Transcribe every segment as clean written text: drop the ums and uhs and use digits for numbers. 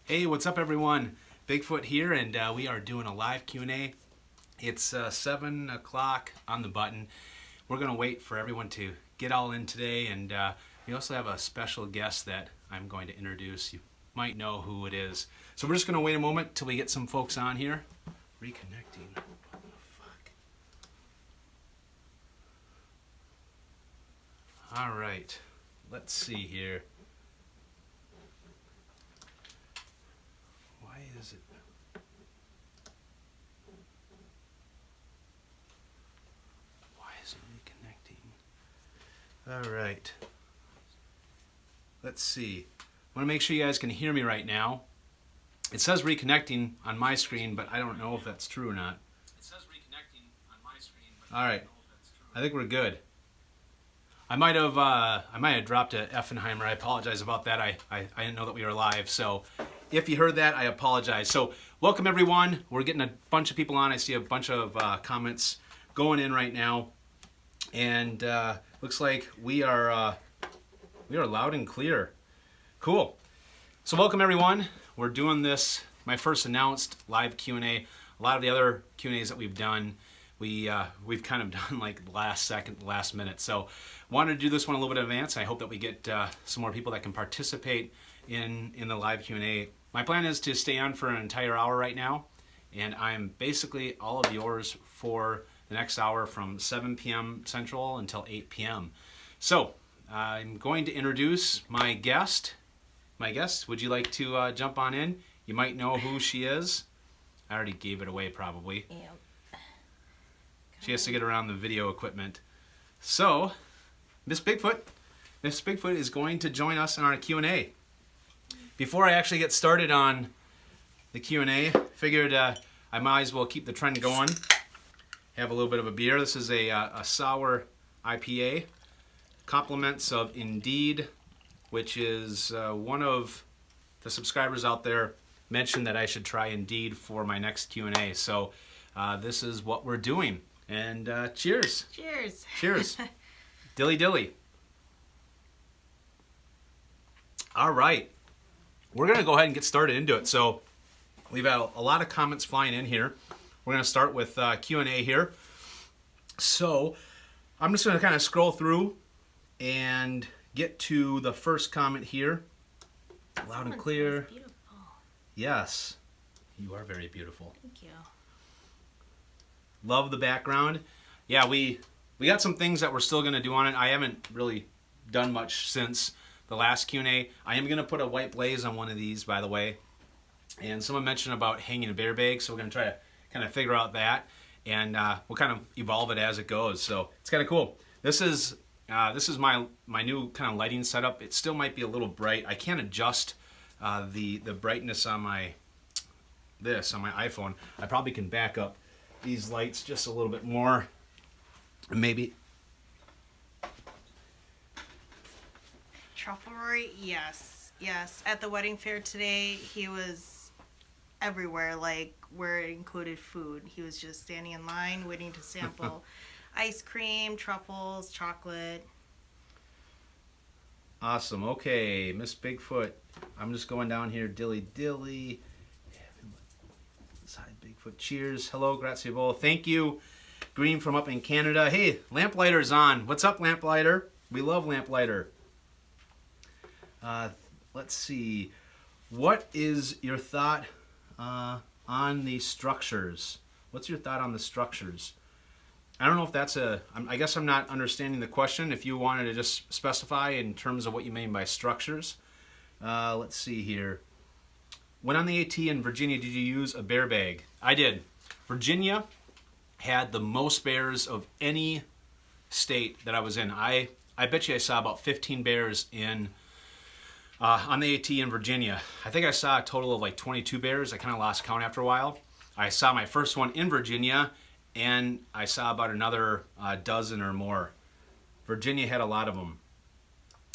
Hey, what's up everyone? Bigfoot here, and we are doing a live Q&A. It's 7 o'clock on the button. We're going to wait for everyone to get all in today, and we also have a special guest that I'm going to introduce. You might know who it is. So we're just going to wait a moment till we get some folks on here. Reconnecting. What the fuck? All right. Let's see here. Why is it? Why is it reconnecting? All right. Let's see. I want to make sure you guys can hear me right now. It says reconnecting on my screen, but I don't know if that's true or not. It says reconnecting on my screen, but all right. I don't know if that's true. I think we're good. I might have dropped a Effenheimer. I apologize about that. I didn't know that we were live. So if you heard that, I apologize. So welcome everyone. We're getting a bunch of people on. I see a bunch of comments going in right now, and looks like we are loud and clear. Cool. So welcome everyone. We're doing this, my first announced live Q&A. A lot of the other Q&As that we've done, we've kind of done like last second, last minute. So wanted to do this one a little bit in advance. I hope that we get some more people that can participate in the live Q&A. My plan is to stay on for an entire hour right now, and I'm basically all of yours for the next hour from 7 p.m. Central until 8 p.m. So I'm going to introduce my guest. Would you like to jump on in? You might know who she is. I already gave it away probably. Yep. She has to get around the video equipment. So, Miss Bigfoot is going to join us in our Q&A. Before I actually get started on the Q&A, figured I might as well keep the trend going. Have a little bit of a beer. This is a sour IPA. Compliments of Indeed, which is one of the subscribers out there mentioned that I should try Indeed for my next Q&A. So this is what we're doing. And cheers. Cheers. Cheers. Dilly dilly. All right. We're going to go ahead and get started into it. So we've had a lot of comments flying in here. We're going to start with Q&A here. So I'm just going to kind of scroll through and get to the first comment here. Loud and clear. Beautiful. Yes, you are very beautiful. Thank you. Love the background. Yeah, we got some things that we're still going to do on it. I haven't really done much since the last Q&A. I am going to put a white blaze on one of these, by the way. And someone mentioned about hanging a bear bag, so we're going to try to kind of figure out that, and we'll kind of evolve it as it goes. So it's kind of cool. This is my new kind of lighting setup. It still might be a little bright. I can't adjust the brightness on my iPhone. I probably can back up these lights just a little bit more, maybe. Truffle Rory, yes. At the wedding fair today, he was everywhere, like where it included food. He was just standing in line waiting to sample ice cream, truffles, chocolate. Awesome. Okay, Miss Bigfoot. I'm just going down here. Dilly dilly. Side Bigfoot. Cheers. Hello, grazie bowl. Thank you, Green from up in Canada. Hey, Lamplighter's on. What's up, Lamplighter? We love Lamplighter. Let's see. What is your thought on the structures? What's your thought on the structures? I don't know if that's I guess I'm not understanding the question. If you wanted to just specify in terms of what you mean by structures. Let's see here. When on the AT in Virginia, did you use a bear bag? I did. Virginia had the most bears of any state that I was in. I bet you I saw about 15 bears on the AT in Virginia. I think I saw a total of like 22 bears. I kind of lost count after a while. I saw my first one in Virginia, and I saw about another dozen or more. Virginia had a lot of them.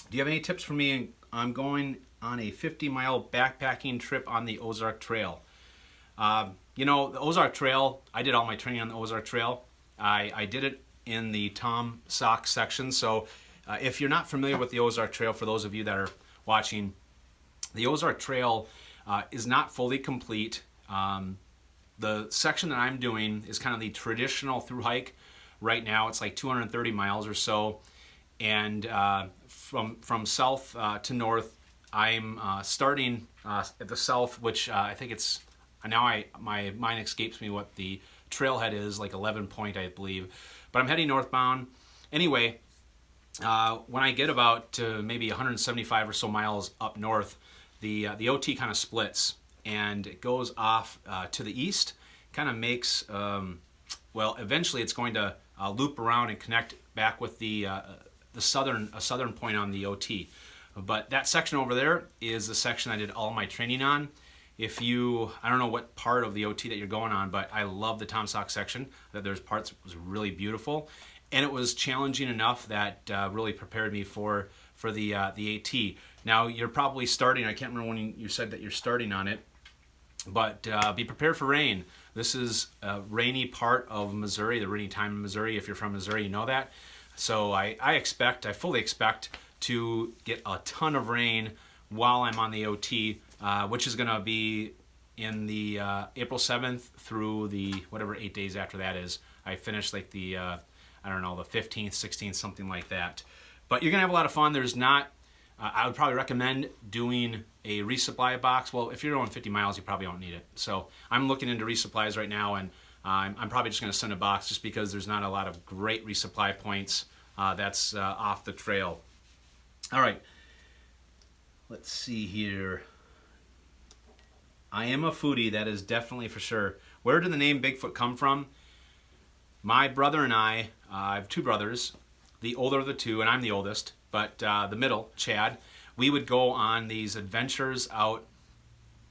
Do you have any tips for me? I'm going on a 50-mile backpacking trip on the Ozark Trail. You know, the Ozark Trail, I did all my training on the Ozark Trail. I did it in the Tom Sock section. So if you're not familiar with the Ozark Trail, for those of you that are watching, the Ozark Trail is not fully complete. The section that I'm doing is kind of the traditional through hike. Right now it's like 230 miles or so, and from south to north, I'm starting at the south, which I think it's now my mind escapes me what the trailhead is, like 11 Point, I believe, but I'm heading northbound. Anyway, when I get about to maybe 175 or so miles up north, the OT kind of splits and it goes off to the east. Kind of makes well, eventually it's going to loop around and connect back with the southern point on the OT. But that section over there is the section I did all my training on. I don't know what part of the OT that you're going on, but I love the Tom Sock section. That there's parts that was really beautiful, and it was challenging enough that really prepared me for the AT. Now you're probably starting. I can't remember when you said that you're starting on it, but be prepared for rain. This is a rainy part of Missouri, the rainy time in Missouri. If you're from Missouri, you know that. So I fully expect to get a ton of rain while I'm on the OT, which is going to be in the April 7th through the whatever 8 days after that is. I finished like the, I don't know, the 15th, 16th, something like that. But you're going to have a lot of fun. There's not, I would probably recommend doing a resupply box. Well, if you're going 50 miles, you probably don't need it. So I'm looking into resupplies right now, and I'm probably just going to send a box just because there's not a lot of great resupply points that's off the trail. All right, let's see here. I am a foodie, that is definitely for sure. Where did the name Bigfoot come from? My brother and I have two brothers, the older of the two, and I'm the oldest, but the middle, Chad, we would go on these adventures out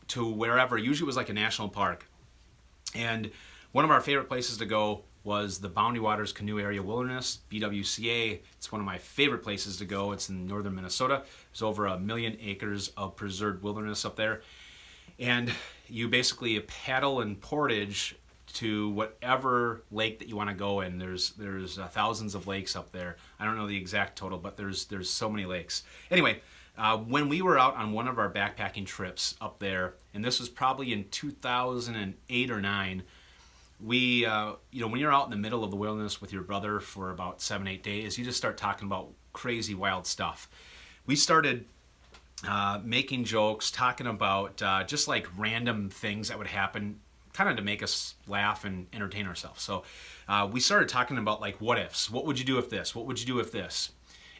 to wherever. Usually it was like a national park. And one of our favorite places to go was the Boundary Waters Canoe Area Wilderness, BWCA. It's one of my favorite places to go. It's in northern Minnesota. There's over 1 million acres of preserved wilderness up there. And you basically paddle and portage to whatever lake that you want to go in. There's thousands of lakes up there. I don't know the exact total, but there's so many lakes. Anyway, when we were out on one of our backpacking trips up there, and this was probably in 2008 or 9, we, when you're out in the middle of the wilderness with your brother for about 7-8 days, you just start talking about crazy, wild stuff. We started making jokes, talking about just like random things that would happen, kind of to make us laugh and entertain ourselves. So we started talking about like what ifs. What would you do if this? What would you do if this?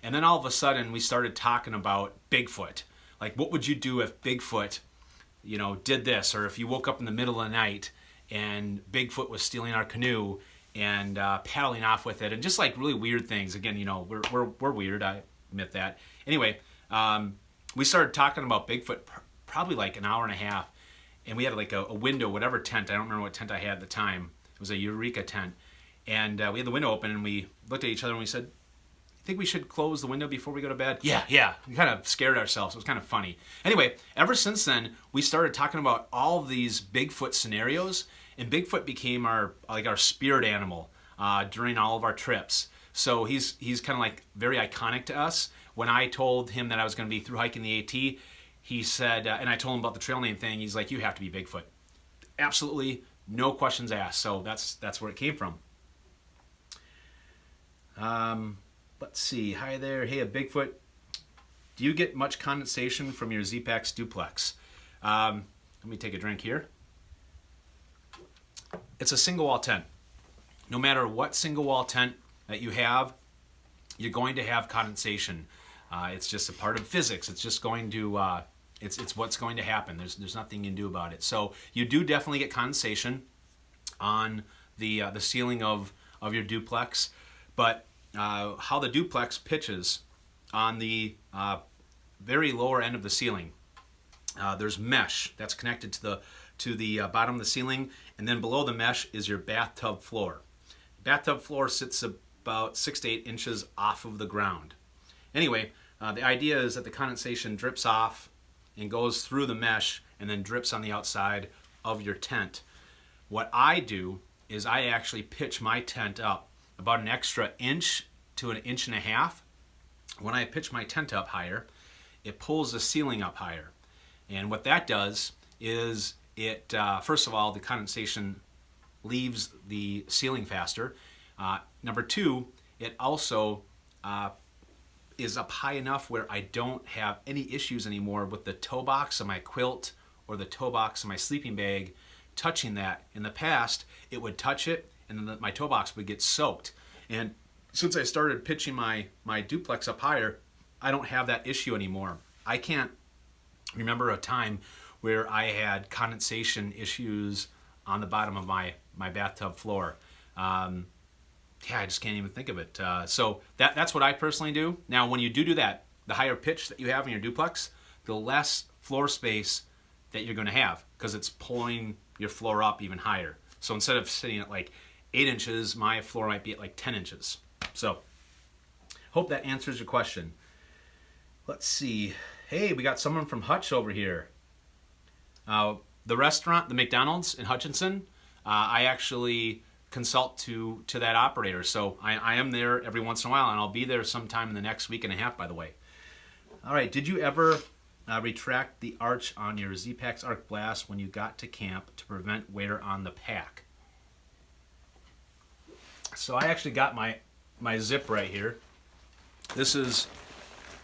And then all of a sudden we started talking about Bigfoot. Like, what would you do if Bigfoot, did this? Or if you woke up in the middle of the night and Bigfoot was stealing our canoe and paddling off with it, and just like really weird things. Again, we're weird, I admit that. Anyway, we started talking about Bigfoot probably like an hour and a half, and we had like a window, whatever tent, I don't remember what tent I had at the time. It was a Eureka tent, and we had the window open, and we looked at each other and we said, think we should close the window before we go to bed? Yeah. We kind of scared ourselves. It was kind of funny. Anyway, ever since then, we started talking about all of these Bigfoot scenarios, and Bigfoot became our spirit animal during all of our trips. So he's kind of like very iconic to us. When I told him that I was going to be through hiking the AT, he said, and I told him about the trail name thing, he's like, you have to be Bigfoot. Absolutely, no questions asked. So that's where it came from. Let's see. Hi there. Hey, a Bigfoot. Do you get much condensation from your Z-Packs duplex? Let me take a drink here. It's a single wall tent. No matter what single wall tent that you have, you're going to have condensation. It's just a part of physics. It's just going to, it's what's going to happen. There's nothing you can do about it. So you do definitely get condensation on the ceiling of your duplex, but how the duplex pitches on the very lower end of the ceiling. There's mesh that's connected to the bottom of the ceiling, and then below the mesh is your bathtub floor. Bathtub floor sits about 6 to 8 inches off of the ground. Anyway, the idea is that the condensation drips off and goes through the mesh and then drips on the outside of your tent. What I do is I actually pitch my tent up about an extra inch to an inch and a half. When I pitch my tent up higher, it pulls the ceiling up higher. And what that does is it, first of all, the condensation leaves the ceiling faster. Number two, it also is up high enough where I don't have any issues anymore with the toe box of my quilt or the toe box of my sleeping bag touching that. In the past, it would touch it and then my toe box would get soaked. And since I started pitching my duplex up higher, I don't have that issue anymore. I can't remember a time where I had condensation issues on the bottom of my bathtub floor. I just can't even think of it. So that's what I personally do. Now, when you do that, the higher pitch that you have in your duplex, the less floor space that you're going to have because it's pulling your floor up even higher. So instead of sitting at like 8 inches, my floor might be at like 10 inches. So hope that answers your question. Let's see. Hey, we got someone from Hutch over here. The restaurant, the McDonald's in Hutchinson, I actually consult to that operator. So I am there every once in a while, and I'll be there sometime in the next week and a half, by the way. All right, did you ever retract the arch on your Z-Pax Arc Blast when you got to camp to prevent wear on the pack? So I actually got my zip right here. This is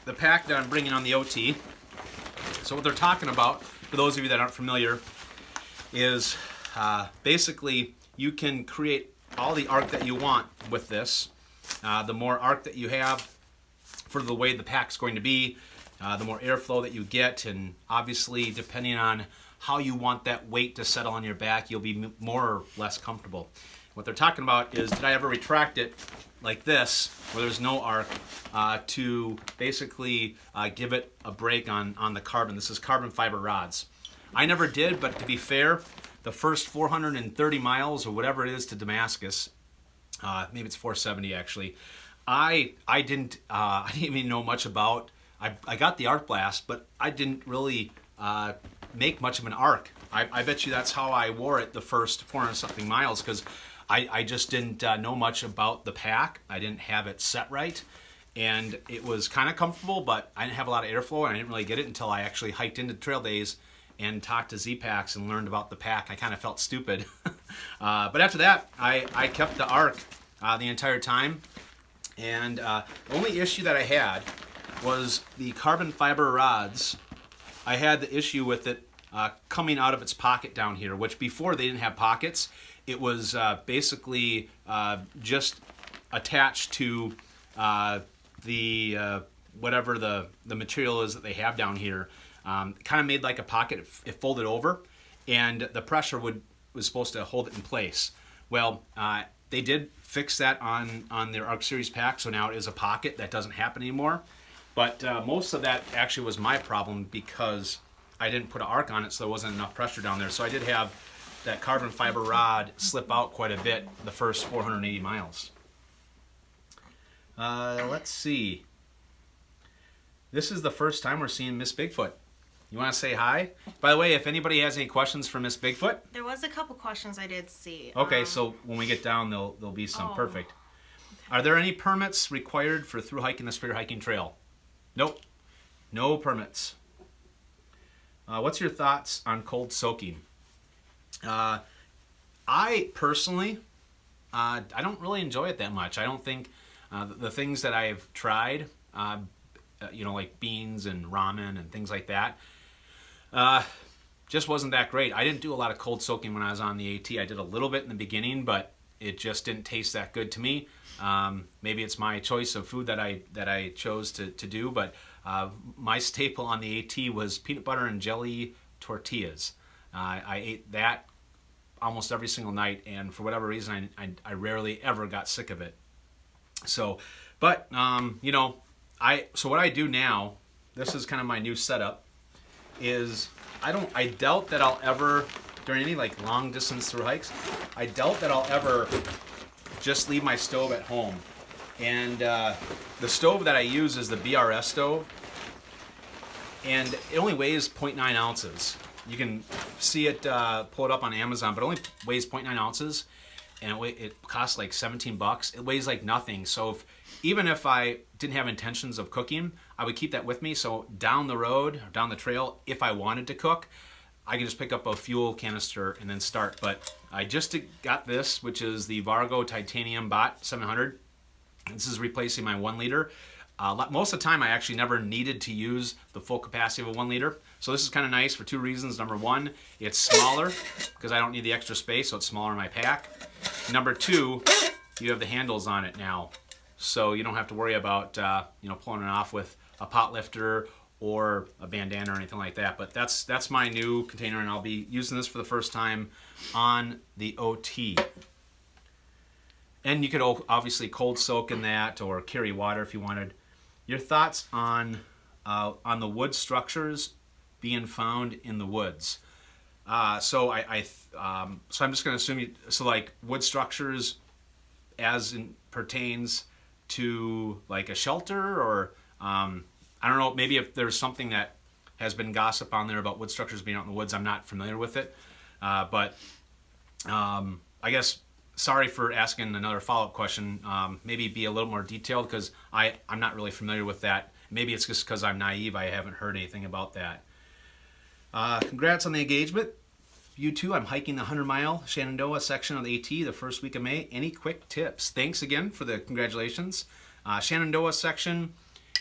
the pack that I'm bringing on the OT. So what they're talking about, for those of you that aren't familiar, is basically you can create all the arc that you want with this. The more arc that you have for the way the pack's going to be, the more airflow that you get, and obviously depending on how you want that weight to settle on your back, you'll be more or less comfortable. What they're talking about is, did I ever retract it like this, where there's no arc, to basically give it a break on the carbon. This is carbon fiber rods. I never did, but to be fair, the first 430 miles or whatever it is to Damascus, maybe it's 470 actually, I didn't even know much about. I got the arc blast, but I didn't really make much of an arc. I bet you that's how I wore it the first 400 something miles, because I just didn't know much about the pack. I didn't have it set right, and it was kind of comfortable, but I didn't have a lot of airflow, and I didn't really get it until I actually hiked into Trail Days and talked to Z-Pax and learned about the pack. I kind of felt stupid. But after that, I kept the arc the entire time, and the only issue that I had was the carbon fiber rods. I had the issue with it coming out of its pocket down here, which before they didn't have pockets. It was basically just attached to the whatever the material is that they have down here. Kind of made like a pocket. It folded over, and the pressure was supposed to hold it in place. Well, they did fix that on their Arc Series pack, so now it is a pocket. That doesn't happen anymore. But most of that actually was my problem because I didn't put an arc on it, so there wasn't enough pressure down there. So I did have that carbon fiber rod slip out quite a bit the first 480 miles. Let's see. This is the first time we're seeing Miss Bigfoot. You want to say hi? By the way, if anybody has any questions for Miss Bigfoot. There was a couple questions I did see. Okay, so when we get down, there'll be some. Oh. Perfect. Are there any permits required for through hiking the Spear Hiking Trail? Nope. No permits. What's your thoughts on cold soaking? I personally, I don't really enjoy it that much. I don't think the things that I've tried, like beans and ramen and things like that, just wasn't that great. I didn't do a lot of cold soaking when I was on the AT. I did a little bit in the beginning, but it just didn't taste that good to me. Maybe it's my choice of food that I chose to do, but my staple on the AT was peanut butter and jelly tortillas. I ate that almost every single night, and for whatever reason, I rarely ever got sick of it. So, but so what I do now, this is kind of my new setup, is I doubt that I'll ever, during any like long distance through hikes, I doubt that I'll ever just leave my stove at home. And the stove that I use is the BRS stove, and it only weighs 0.9 ounces. You can see it, pull it up on Amazon, but it only weighs 0.9 ounces, and it costs like $17. It weighs like nothing. So even if I didn't have intentions of cooking, I would keep that with me. So down the road, or down the trail, if I wanted to cook, I can just pick up a fuel canister and then start. But I just got this, which is the Vargo Titanium Bot 700. This is replacing my 1 liter. Most of the time, I actually never needed to use the full capacity of a 1 liter. So this is kind of nice for 2 reasons. Number 1, it's smaller because I don't need the extra space, so it's smaller in my pack. Number 2, you have the handles on it now, so you don't have to worry about pulling it off with a pot lifter or a bandana or anything like that. But that's my new container, and I'll be using this for the first time on the OT. And you could obviously cold soak in that or carry water if you wanted. Your thoughts on the wood structures being found in the woods? So I'm just going to assume like wood structures as in pertains to like a shelter, or I don't know, maybe if there's something that has been gossip on there about wood structures being out in the woods. I'm not familiar with it, but I guess. Sorry for asking another follow-up question. Maybe be a little more detailed because I'm not really familiar with that. Maybe it's just because I'm naive. I haven't heard anything about that. Congrats on the engagement. You too. I'm hiking the 100-mile Shenandoah section of the AT the first week of May. Any quick tips? Thanks again for the congratulations. Shenandoah section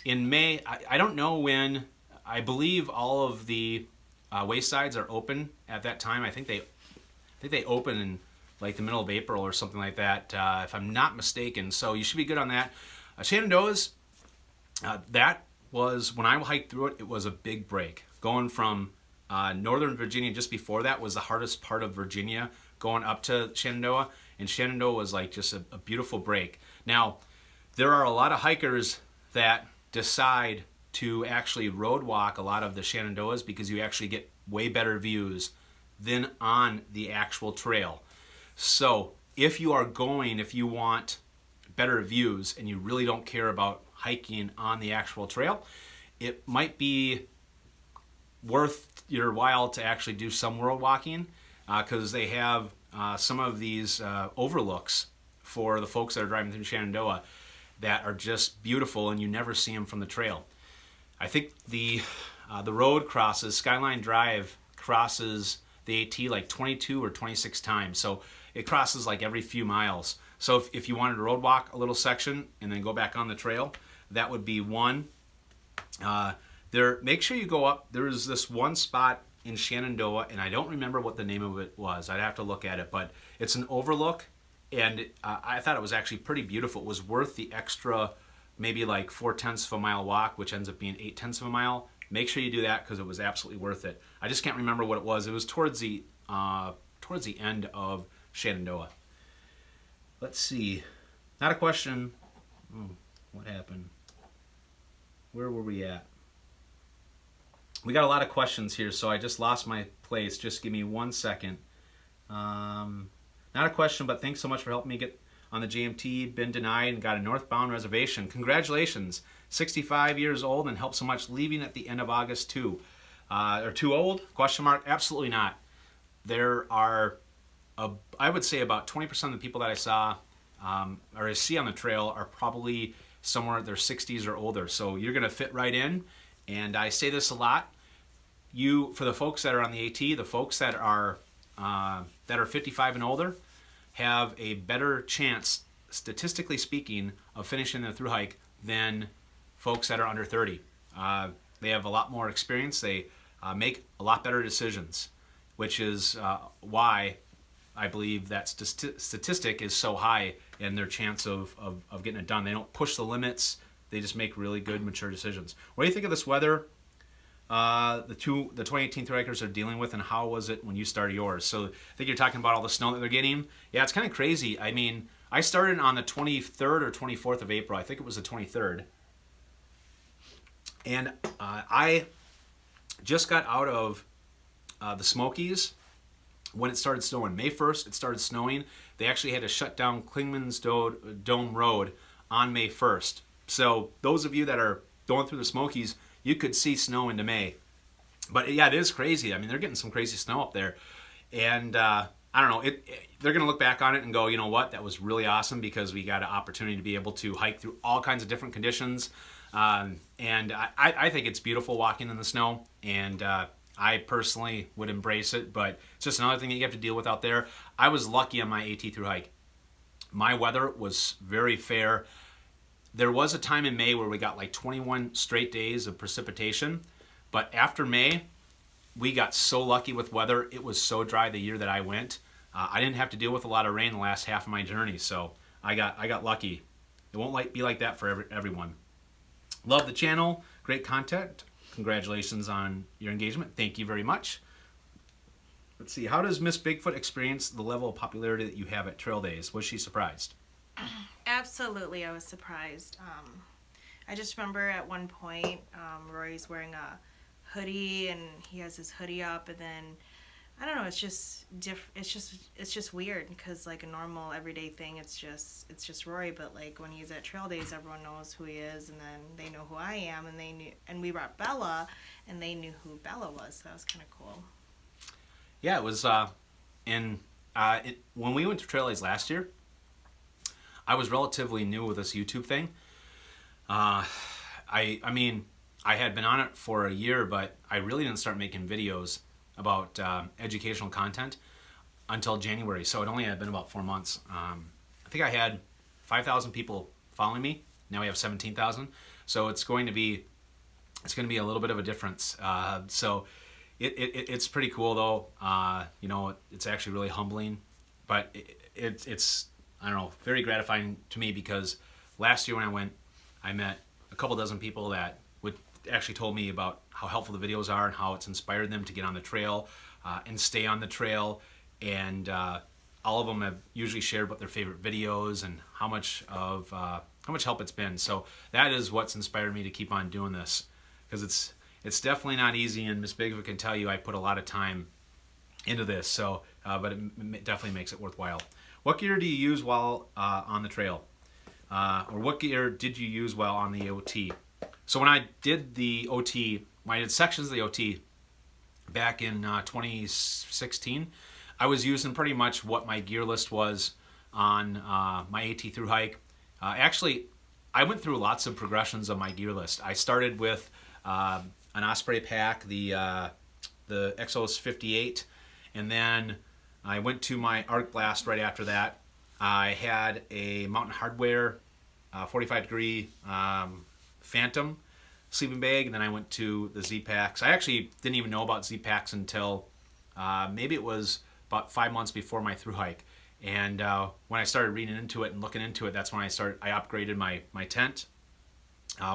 in May. I don't know when. I believe all of the waysides are open at that time. I think they open in like the middle of April or something like that, if I'm not mistaken. So you should be good on that. Shenandoah's, that was, when I hiked through it, it was a big break. Going from Northern Virginia, just before that was the hardest part of Virginia, going up to Shenandoah. And Shenandoah was like just a beautiful break. Now, there are a lot of hikers that decide to actually road walk a lot of the Shenandoahs because you actually get way better views than on the actual trail. So if you want better views and you really don't care about hiking on the actual trail, it might be worth your while to actually do some road walking because they have some of these overlooks for the folks that are driving through Shenandoah that are just beautiful, and you never see them from the trail. I think the road crosses, Skyline Drive crosses the AT like 22 or 26 times. So it crosses like every few miles. So if you wanted to road walk a little section and then go back on the trail, that would be one. Make sure you go up. There's this one spot in Shenandoah, and I don't remember what the name of it was. I'd have to look at it, but it's an overlook, and I thought it was actually pretty beautiful. It was worth the extra, maybe like 4/10 of a mile walk, which ends up being 8/10 of a mile. Make sure you do that because it was absolutely worth it. I just can't remember what it was. It was towards the end of Shenandoah. Let's see. Not a question. Oh, what happened? Where were we at? We got a lot of questions here, so I just lost my place. Just give me 1 second. Not a question, but thanks so much for helping me get on the JMT. Been denied and got a northbound reservation. Congratulations. 65 years old and helped so much, leaving at the end of August too. Are too old? Question mark. Absolutely not. There are, I would say about 20% of the people that I saw or I see on the trail are probably somewhere in their 60s or older. So you're going to fit right in. And I say this a lot. For the folks that are on the AT, the folks that are 55 and older have a better chance, statistically speaking, of finishing the thru hike than folks that are under 30. They have a lot more experience. They make a lot better decisions, which is why I believe that statistic is so high in their chance of getting it done. They don't push the limits. They just make really good, mature decisions. What do you think of this weather the 2018 thru-hikers are dealing with, and how was it when you started yours? So I think you're talking about all the snow that they're getting. Yeah, it's kind of crazy. I mean, I started on the 23rd or 24th of April. I think it was the 23rd. And I just got out of the Smokies when it started snowing. May 1st, it started snowing. They actually had to shut down Klingman's Dome Road on May 1st. So those of you that are going through the Smokies, you could see snow into May. But yeah, it is crazy. I mean, they're getting some crazy snow up there. And I don't know, they're going to look back on it and go, you know what, that was really awesome because we got an opportunity to be able to hike through all kinds of different conditions. And I think it's beautiful walking in the snow. And I personally would embrace it, but it's just another thing that you have to deal with out there. I was lucky on my AT through hike. My weather was very fair. There was a time in May where we got like 21 straight days of precipitation, but after May, we got so lucky with weather. It was so dry the year that I went. I didn't have to deal with a lot of rain the last half of my journey, so I got lucky. It won't be like that for everyone. Love the channel. Great content. Congratulations on your engagement. Thank you very much. Let's see. How does Miss Bigfoot experience the level of popularity that you have at trail days? Was she surprised? Absolutely, I was surprised. I just remember at one point, Rory's wearing a hoodie, and he has his hoodie up, and then I don't know. It's just it's just weird because like a normal everyday thing, it's just Rory. But like when he's at trail days, everyone knows who he is, and then they know who I am, and they knew, and we brought Bella, and they knew who Bella was. So that was kind of cool. Yeah, it was. When we went to trail days last year, I was relatively new with this YouTube thing. I mean, I had been on it for a year, but I really didn't start making videos about educational content until January. So it only had been about 4 months. I think I had 5,000 people following me. Now we have 17,000. So it's going to be a little bit of a difference. So it's pretty cool though. You know, it's actually really humbling, but it's I don't know, very gratifying to me because last year when I went, I met a couple dozen people that actually told me about how helpful the videos are and how it's inspired them to get on the trail and stay on the trail. And all of them have usually shared what their favorite videos and how much help it's been. So that is what's inspired me to keep on doing this, because it's definitely not easy. And Miss Bigfoot can tell you I put a lot of time into this. So, but it definitely makes it worthwhile. What gear do you use while on the trail? Or what gear did you use while on the OT? So when I did the OT, when I did sections of the OT back in 2016, I was using pretty much what my gear list was on my AT through hike. Actually, I went through lots of progressions of my gear list. I started with an Osprey pack, the Exos 58, and then I went to my Arc Blast right after that. I had a Mountain Hardwear 45 degree Phantom sleeping bag, and then I went to the Z-Packs. I actually didn't even know about Z-Packs until maybe it was about 5 months before my thru hike. And when I started reading into it and looking into it, that's when I upgraded my tent,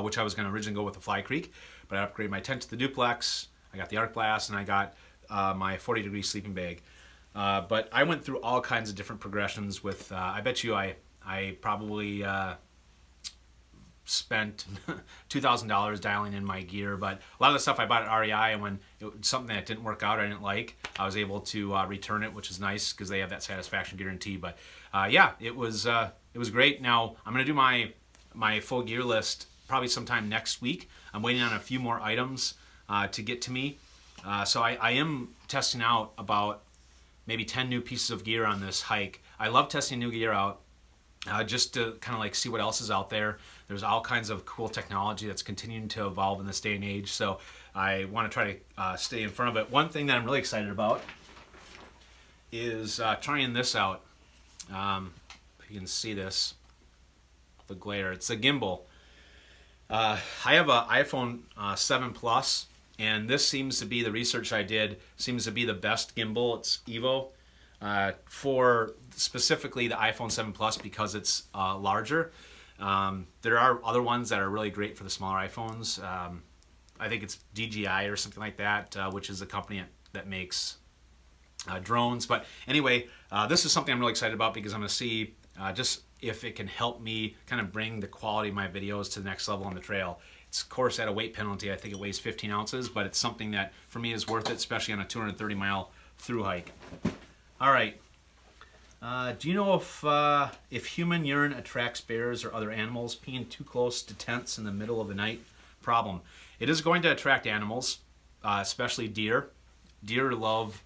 which I was going to originally go with the Fly Creek, but I upgraded my tent to the duplex. I got the Arc Blast, and I got my 40 degree sleeping bag. But I went through all kinds of different progressions with, I bet you I probably spent $2,000 dialing in my gear, but a lot of the stuff I bought at REI, and when it was something that didn't work out, I didn't like, I was able to return it, which is nice because they have that satisfaction guarantee. But yeah, it was great. Now I'm going to do my full gear list probably sometime next week. I'm waiting on a few more items to get to me. So I am testing out about maybe 10 new pieces of gear on this hike. I love testing new gear out just to kind of like see what else is out there. There's all kinds of cool technology that's continuing to evolve in this day and age, so I want to try to stay in front of it. One thing that I'm really excited about is trying this out. If you can see this, the glare. It's a gimbal. I have an iPhone 7 Plus, and this seems to be, the research I did, seems to be the best gimbal. It's Evo. For specifically the iPhone 7 Plus because it's larger. There are other ones that are really great for the smaller iPhones. I think it's DJI or something like that, which is a company that makes drones. But anyway, this is something I'm really excited about because I'm going to see just if it can help me kind of bring the quality of my videos to the next level on the trail. It's, of course, at a weight penalty. I think it weighs 15 ounces, but it's something that for me is worth it, especially on a 230-mile thru hike. All right. Do you know if human urine attracts bears or other animals? Peeing too close to tents in the middle of the night? Problem. It is going to attract animals, especially deer. Deer love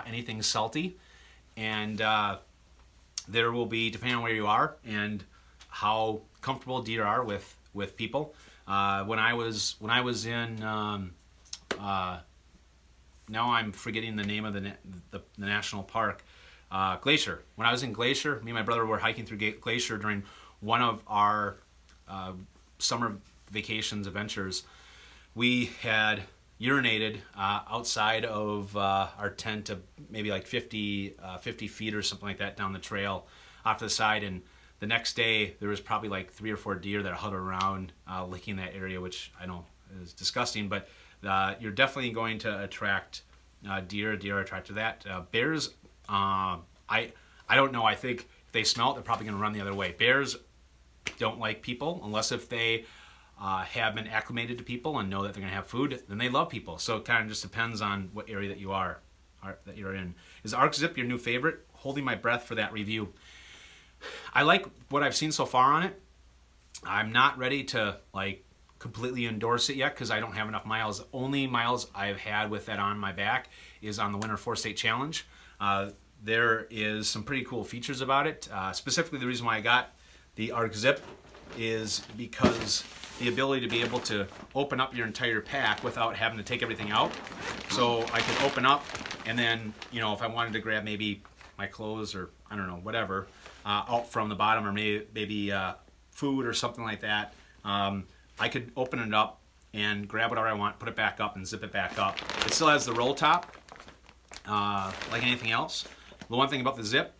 anything salty, and there will be, depending on where you are and how comfortable deer are with people. When I was in now I'm forgetting the name of the national park. Glacier. When I was in Glacier, me and my brother were hiking through Glacier during one of our summer vacations adventures. We had urinated outside of our tent of maybe like 50 feet or something like that down the trail off to the side, and the next day there was probably like 3 or 4 deer that huddled around licking that area, which I know is disgusting, but you're definitely going to attract deer. Deer are attracted to that. Bears, I don't know. I think if they smell it, they're probably going to run the other way. Bears don't like people unless if they have been acclimated to people and know that they're going to have food. Then they love people. So it kind of just depends on what area that you're in. Is Arc Zip your new favorite? Holding my breath for that review. I like what I've seen so far on it. I'm not ready to like completely endorse it yet because I don't have enough miles. The only miles I've had with that on my back is on the Winter 4-State Challenge. There is some pretty cool features about it. Specifically, the reason why I got the Arc Zip is because the ability to be able to open up your entire pack without having to take everything out. So I could open up, and then, you know, if I wanted to grab maybe my clothes or I don't know, whatever, out from the bottom, or maybe food or something like that, I could open it up and grab whatever I want, put it back up, and zip it back up. It still has the roll top, like anything else. The one thing about the Zip,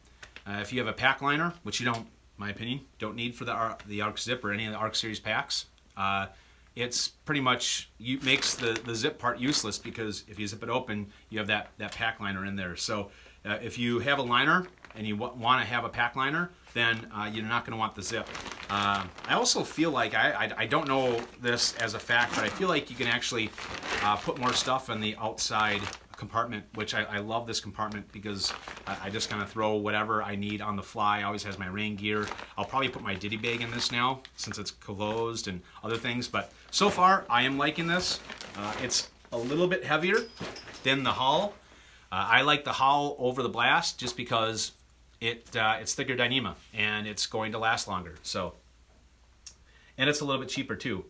if you have a pack liner, which you don't, in my opinion, don't need for the Arc Zip or any of the Arc Series packs, it's pretty much makes the zip part useless, because if you zip it open, you have that pack liner in there. So if you have a liner and you want to have a pack liner, then you're not going to want the Zip. I also feel like, I don't know this as a fact, but I feel like you can actually put more stuff in the outside compartment, which I love this compartment because I just kind of throw whatever I need on the fly. I always has my rain gear. I'll probably put my ditty bag in this now since it's closed and other things, but so far I am liking this. It's a little bit heavier than the Hull. I like the Hull over the Blast just because it's thicker Dyneema and it's going to last longer. So, and it's a little bit cheaper too.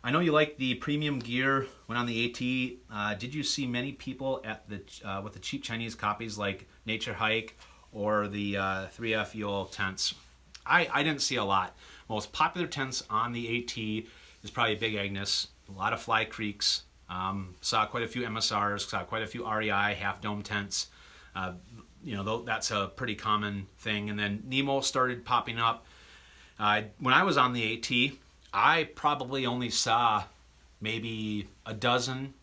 I know you like the premium gear when on the AT. Did you see many people at the with the cheap Chinese copies like Nature Hike or the 3F Yule tents? I didn't see a lot. Most popular tents on the AT is probably Big Agnes, a lot of Fly Creeks. Saw quite a few MSRs, saw quite a few REI half dome tents. You know, that's a pretty common thing. And then Nemo started popping up. When I was on the AT, I probably only saw maybe a dozen,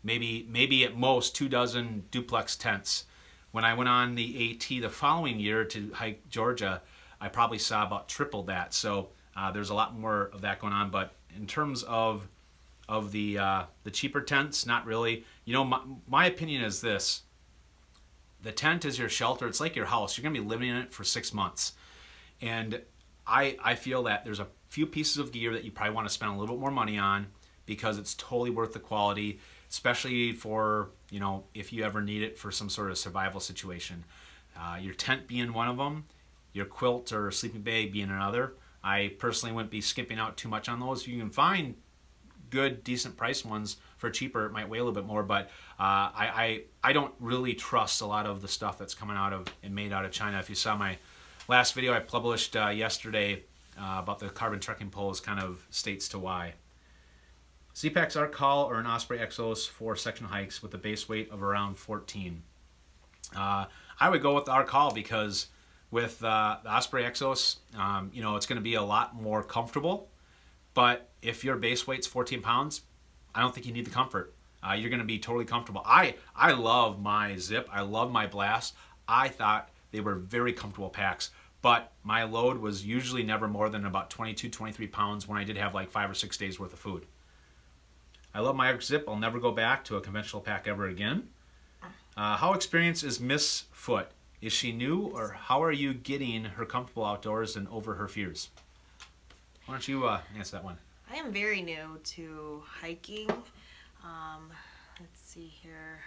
maybe at most 2 dozen duplex tents. When I went on the AT the following year to hike Georgia, I probably saw about triple that. So there's a lot more of that going on. But in terms of the cheaper tents, not really. You know, my opinion is this: the tent is your shelter. It's like your house. You're gonna be living in it for 6 months, and I feel that there's a few pieces of gear that you probably want to spend a little bit more money on because it's totally worth the quality, especially for, you know, if you ever need it for some sort of survival situation. Your tent being one of them, your quilt or sleeping bag being another. I personally wouldn't be skimping out too much on those. You can find good, decent priced ones for cheaper. It might weigh a little bit more, but I don't really trust a lot of the stuff that's coming out of and made out of China. If you saw my last video I published yesterday about the carbon trekking poles, kind of states to why. Z-Packs Arc Call or an Osprey Exos for section hikes with a base weight of around 14. I would go with the Arc Call because with the Osprey Exos, you know, it's going to be a lot more comfortable. But if your base weight's 14 pounds, I don't think you need the comfort. You're going to be totally comfortable. I love my Zip. I love my Blast. I thought they were very comfortable packs. But my load was usually never more than about 22, 23 pounds when I did have like 5 or 6 days worth of food. I love my Arc Zip. I'll never go back to a conventional pack ever again. How experienced is Miss Foot? Is she new, or how are you getting her comfortable outdoors and over her fears? Why don't you answer that one? I am very new to hiking. Let's see here.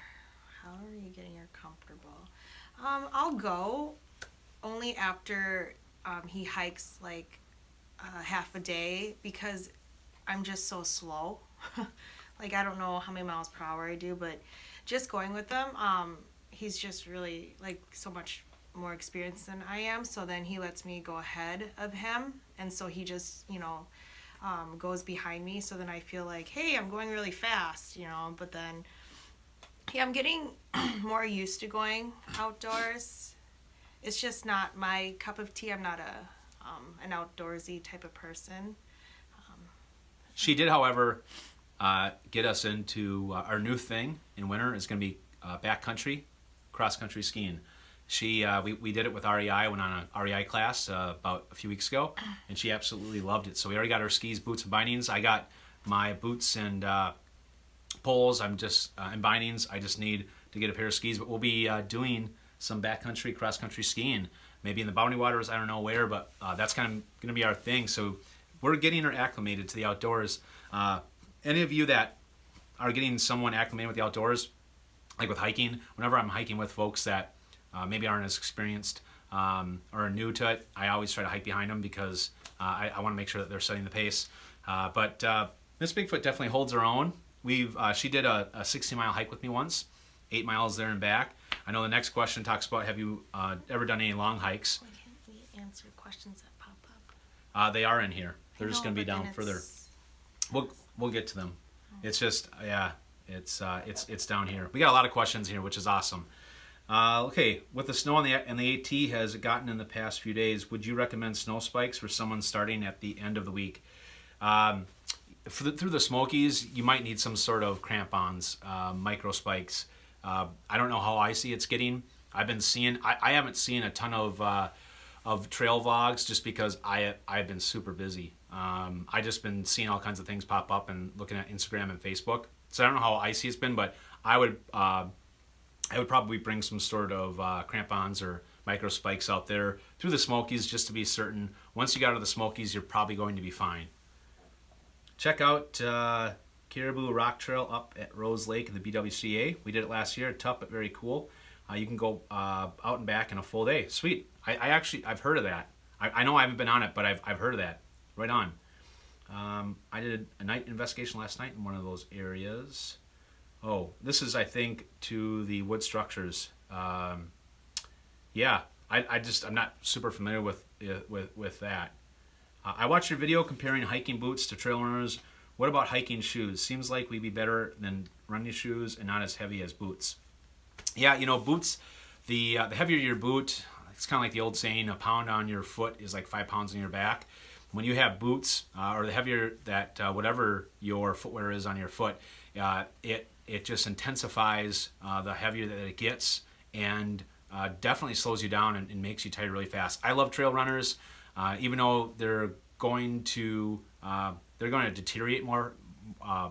How are you getting her comfortable? I'll go only after he hikes like half a day, because I'm just so slow. Like, I don't know how many miles per hour I do, but just going with them. He's just really like so much more experienced than I am. So then he lets me go ahead of him, and so he just goes behind me. So then I feel like, hey, I'm going really fast, But then, yeah, I'm getting more used to going outdoors. It's just not my cup of tea. I'm not an outdoorsy type of person. She did, however, get us into our new thing in winter. Is going to be backcountry, cross-country skiing. We did it with REI. Went on a REI class about a few weeks ago, and she absolutely loved it. So we already got our skis, boots, and bindings. I got my boots and poles. I'm just and bindings. I just need to get a pair of skis. But we'll be doing some backcountry, cross-country skiing, maybe in the Bounty Waters. I don't know where, but that's kind of going to be our thing. So we're getting her acclimated to the outdoors. Any of you that are getting someone acclimated with the outdoors, like with hiking, whenever I'm hiking with folks that maybe aren't as experienced or are new to it, I always try to hike behind them because I want to make sure that they're setting the pace. But Miss Bigfoot definitely holds her own. She did a 60-mile hike with me once, 8 miles there and back. I know the next question talks about, have you ever done any long hikes? Why can't we answer questions that pop up? They are in here. They're just going to be down further. We'll get to them. It's just, it's down here. We got a lot of questions here, which is awesome. Okay, with the snow on the AT has gotten in the past few days, would you recommend snow spikes for someone starting at the end of the week? Through the Smokies, you might need some sort of crampons, micro spikes. I don't know how icy it's getting. I've been seeing, I haven't seen a ton of trail vlogs just because I've been super busy. I just been seeing all kinds of things pop up and looking at Instagram and Facebook. So I don't know how icy it's been, but I would probably bring some sort of crampons or micro spikes out there through the Smokies just to be certain. Once you get out of the Smokies, you're probably going to be fine. Check out Caribou Rock Trail up at Rose Lake in the BWCA. We did it last year. Tough but very cool. You can go out and back in a full day. Sweet. I've heard of that. I know I haven't been on it, but I've heard of that. Right on. I did a night investigation last night in one of those areas. Oh, this is, I think, to the wood structures. Yeah, I'm not super familiar with that. I watched your video comparing hiking boots to trail runners. What about hiking shoes? Seems like we'd be better than running shoes and not as heavy as boots. Yeah, boots, the heavier your boot, it's kind of like the old saying, a pound on your foot is like 5 pounds on your back. When you have boots, or the heavier that whatever your footwear is on your foot, it just intensifies the heavier that it gets, and definitely slows you down and makes you tired really fast. I love trail runners, even though they're going to deteriorate more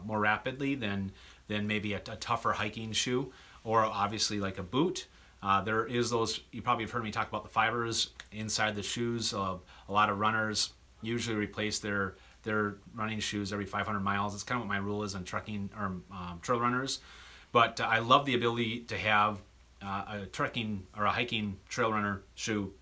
rapidly than maybe a tougher hiking shoe, or obviously like a boot. There is those, you probably have heard me talk about the fibers inside the shoes. A lot of runners usually replace their running shoes every 500 miles. It's kind of what my rule is on trekking or trail runners. But I love the ability to have a trekking or a hiking trail runner shoe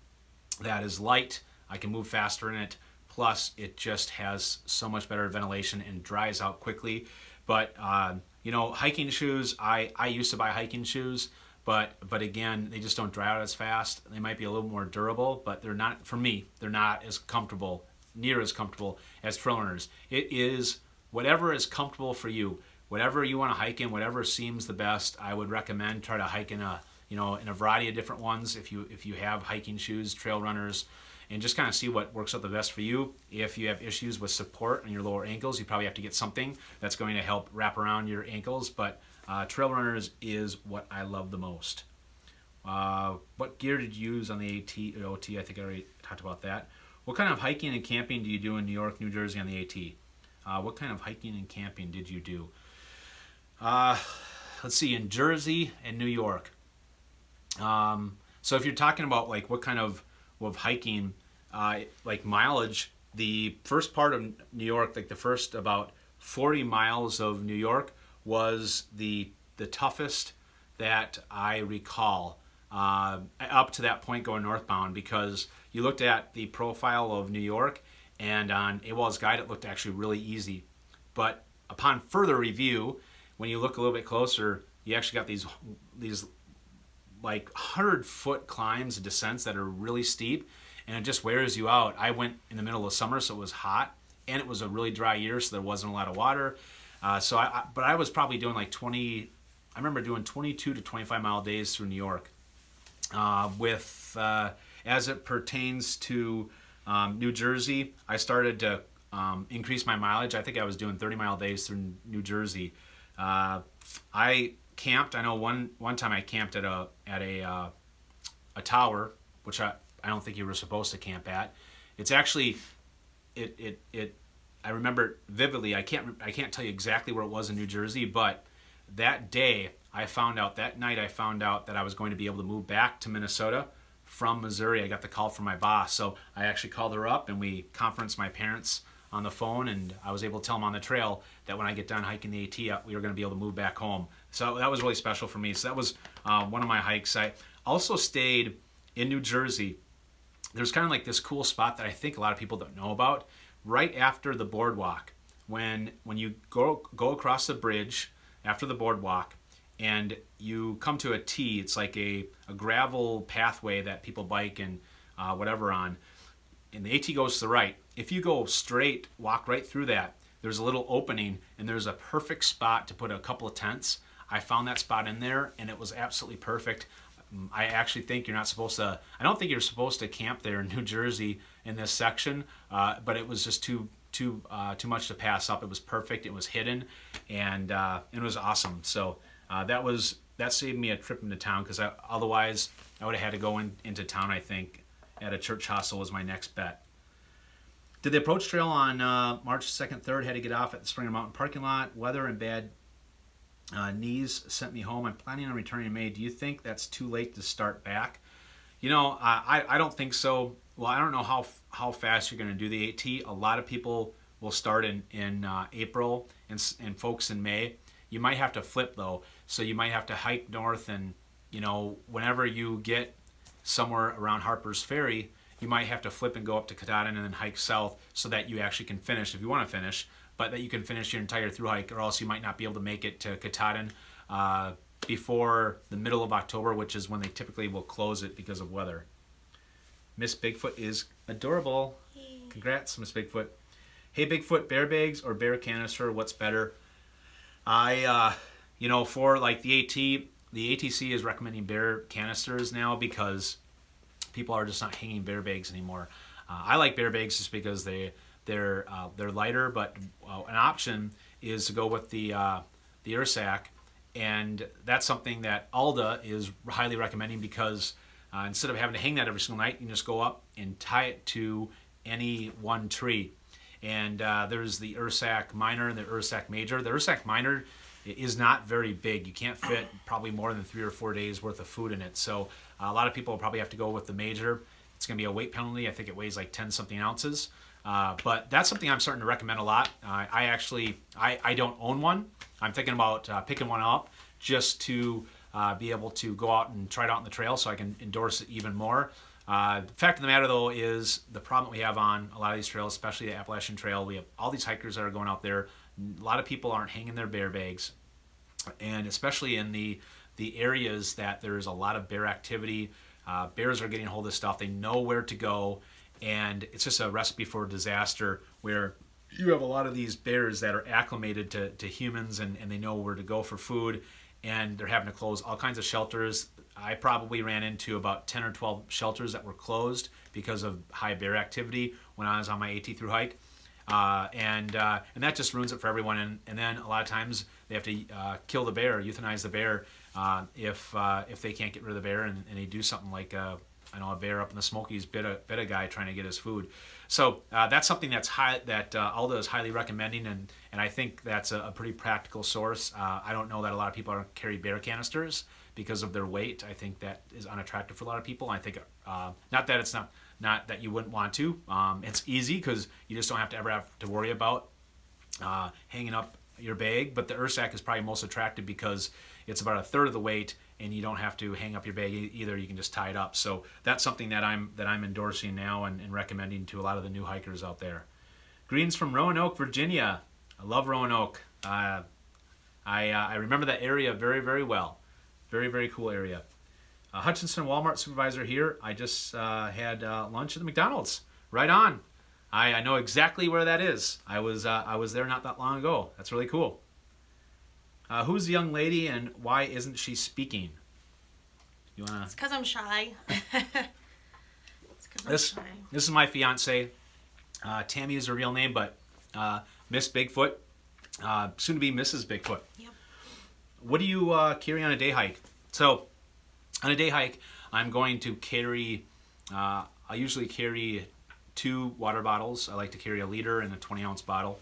that is light. I can move faster in it. Plus, it just has so much better ventilation and dries out quickly. But hiking shoes, I used to buy hiking shoes, but again, they just don't dry out as fast. They might be a little more durable, but they're not, for me, they're not as comfortable, near as comfortable as trail runners. It is whatever is comfortable for you. Whatever you want to hike in, whatever seems the best, I would recommend try to hike in in a variety of different ones if you have hiking shoes, trail runners, and just kind of see what works out the best for you. If you have issues with support on your lower ankles, you probably have to get something that's going to help wrap around your ankles, but trail runners is what I love the most. What gear did you use on the AT or OT? I think I already talked about that. What kind of hiking and camping do you do in New York, New Jersey on the AT? What kind of hiking and camping did you do? Let's see, in Jersey and New York. So if you're talking about like what kind of hiking, like mileage, the first part of New York, like the first about 40 miles of New York was the toughest that I recall up to that point going northbound, because you looked at the profile of New York and on AWOL's guide it looked actually really easy. But upon further review, when you look a little bit closer, you actually got these like 100-foot climbs and descents that are really steep, and it just wears you out. I went in the middle of summer, so it was hot, and it was a really dry year, so there wasn't a lot of water. But I was probably doing like 20. I remember doing 22 to 25 mile days through New York. As it pertains to New Jersey, I started to increase my mileage. I think I was doing 30-mile days through New Jersey. I camped. I know one time I camped at a tower, which I don't think you were supposed to camp at. It's actually I remember it vividly. I can't tell you exactly where it was in New Jersey, but that day that night I found out that I was going to be able to move back to Minnesota from Missouri. I got the call from my boss, so I actually called her up and we conferenced my parents on the phone, and I was able to tell them on the trail that when I get done hiking the AT, we were going to be able to move back home. So that was really special for me. So that was one of my hikes. I also stayed in New Jersey. There's kind of like this cool spot that I think a lot of people don't know about. Right after the boardwalk, when you go across the bridge after the boardwalk, and you come to a T, it's like a gravel pathway that people bike and whatever on, and the AT goes to the right. If you go straight, walk right through that, there's a little opening, and there's a perfect spot to put a couple of tents. I found that spot in there, and it was absolutely perfect. I actually think you're not supposed to, I don't think you're supposed to camp there in New Jersey in this section, but it was just too much to pass up. It was perfect, it was hidden, and it was awesome. So that saved me a trip into town, because otherwise I would have had to go into town, I think, at a church hostel was my next bet. Did the approach trail on March 2nd, 3rd, had to get off at the Springer Mountain parking lot. Weather and bad knees sent me home. I'm planning on returning in May. Do you think that's too late to start back? I don't think so. Well, I don't know how fast you're going to do the AT. A lot of people will start in April and folks in May. You might have to flip, though. So you might have to hike north, and whenever you get somewhere around Harper's Ferry, you might have to flip and go up to Katahdin and then hike south, so that you actually can finish, if you want to finish, but that you can finish your entire through hike, or else you might not be able to make it to Katahdin before the middle of October, which is when they typically will close it because of weather. Miss Bigfoot is adorable. Hey. Congrats, Miss Bigfoot. Hey, Bigfoot, bear bags or bear canister, what's better? For like the ATC is recommending bear canisters now, because people are just not hanging bear bags anymore. I like bear bags just because they're lighter, but an option is to go with the air sack, and that's something that Alda is highly recommending, because instead of having to hang that every single night, you can just go up and tie it to any one tree. And there's the Ursack Minor and the Ursack Major. The Ursack Minor is not very big. You can't fit probably more than 3 or 4 days worth of food in it. So a lot of people will probably have to go with the Major. It's going to be a weight penalty. I think it weighs like 10 something ounces. But that's something I'm starting to recommend a lot. I don't own one. I'm thinking about picking one up just to be able to go out and try it out on the trail, so I can endorse it even more. The fact of the matter, though, is the problem we have on a lot of these trails, especially the Appalachian Trail, we have all these hikers that are going out there. A lot of people aren't hanging their bear bags, and especially in the areas that there's a lot of bear activity, bears are getting a hold of stuff. They know where to go, and it's just a recipe for disaster, where you have a lot of these bears that are acclimated to humans, and they know where to go for food, and they're having to close all kinds of shelters. I probably ran into about 10 or 12 shelters that were closed because of high bear activity when I was on my AT through hike. And that just ruins it for everyone. And then a lot of times they have to kill the bear, euthanize the bear, if they can't get rid of the bear, and they do something like a bear up in the Smokies bit a guy trying to get his food. So that's something that Alda is highly recommending, and I think that's a pretty practical source. I don't know that a lot of people carry bear canisters because of their weight. I think that is unattractive for a lot of people. I think not that it's not that you wouldn't want to. It's easy because you just don't ever have to worry about hanging up your bag. But the Ursack is probably most attractive because it's about a third of the weight, and you don't have to hang up your bag either. You can just tie it up. So that's something that I'm endorsing now and recommending to a lot of the new hikers out there. Greens from Roanoke, Virginia. I love Roanoke. I I remember that area very, very well. Very, very cool area. Hutchinson Walmart supervisor here. I just had lunch at the McDonald's. Right on. I know exactly where that is. I was there not that long ago. That's really cool. Who's the young lady and why isn't she speaking? You wanna? It's because I'm shy. This is my fiance. Tammy is her real name, but Miss Bigfoot, soon to be Mrs. Bigfoot. Yep. What do you carry on a day hike? So, on a day hike, I'm going to carry. I usually carry 2 water bottles. I like to carry a liter and a 20-ounce bottle,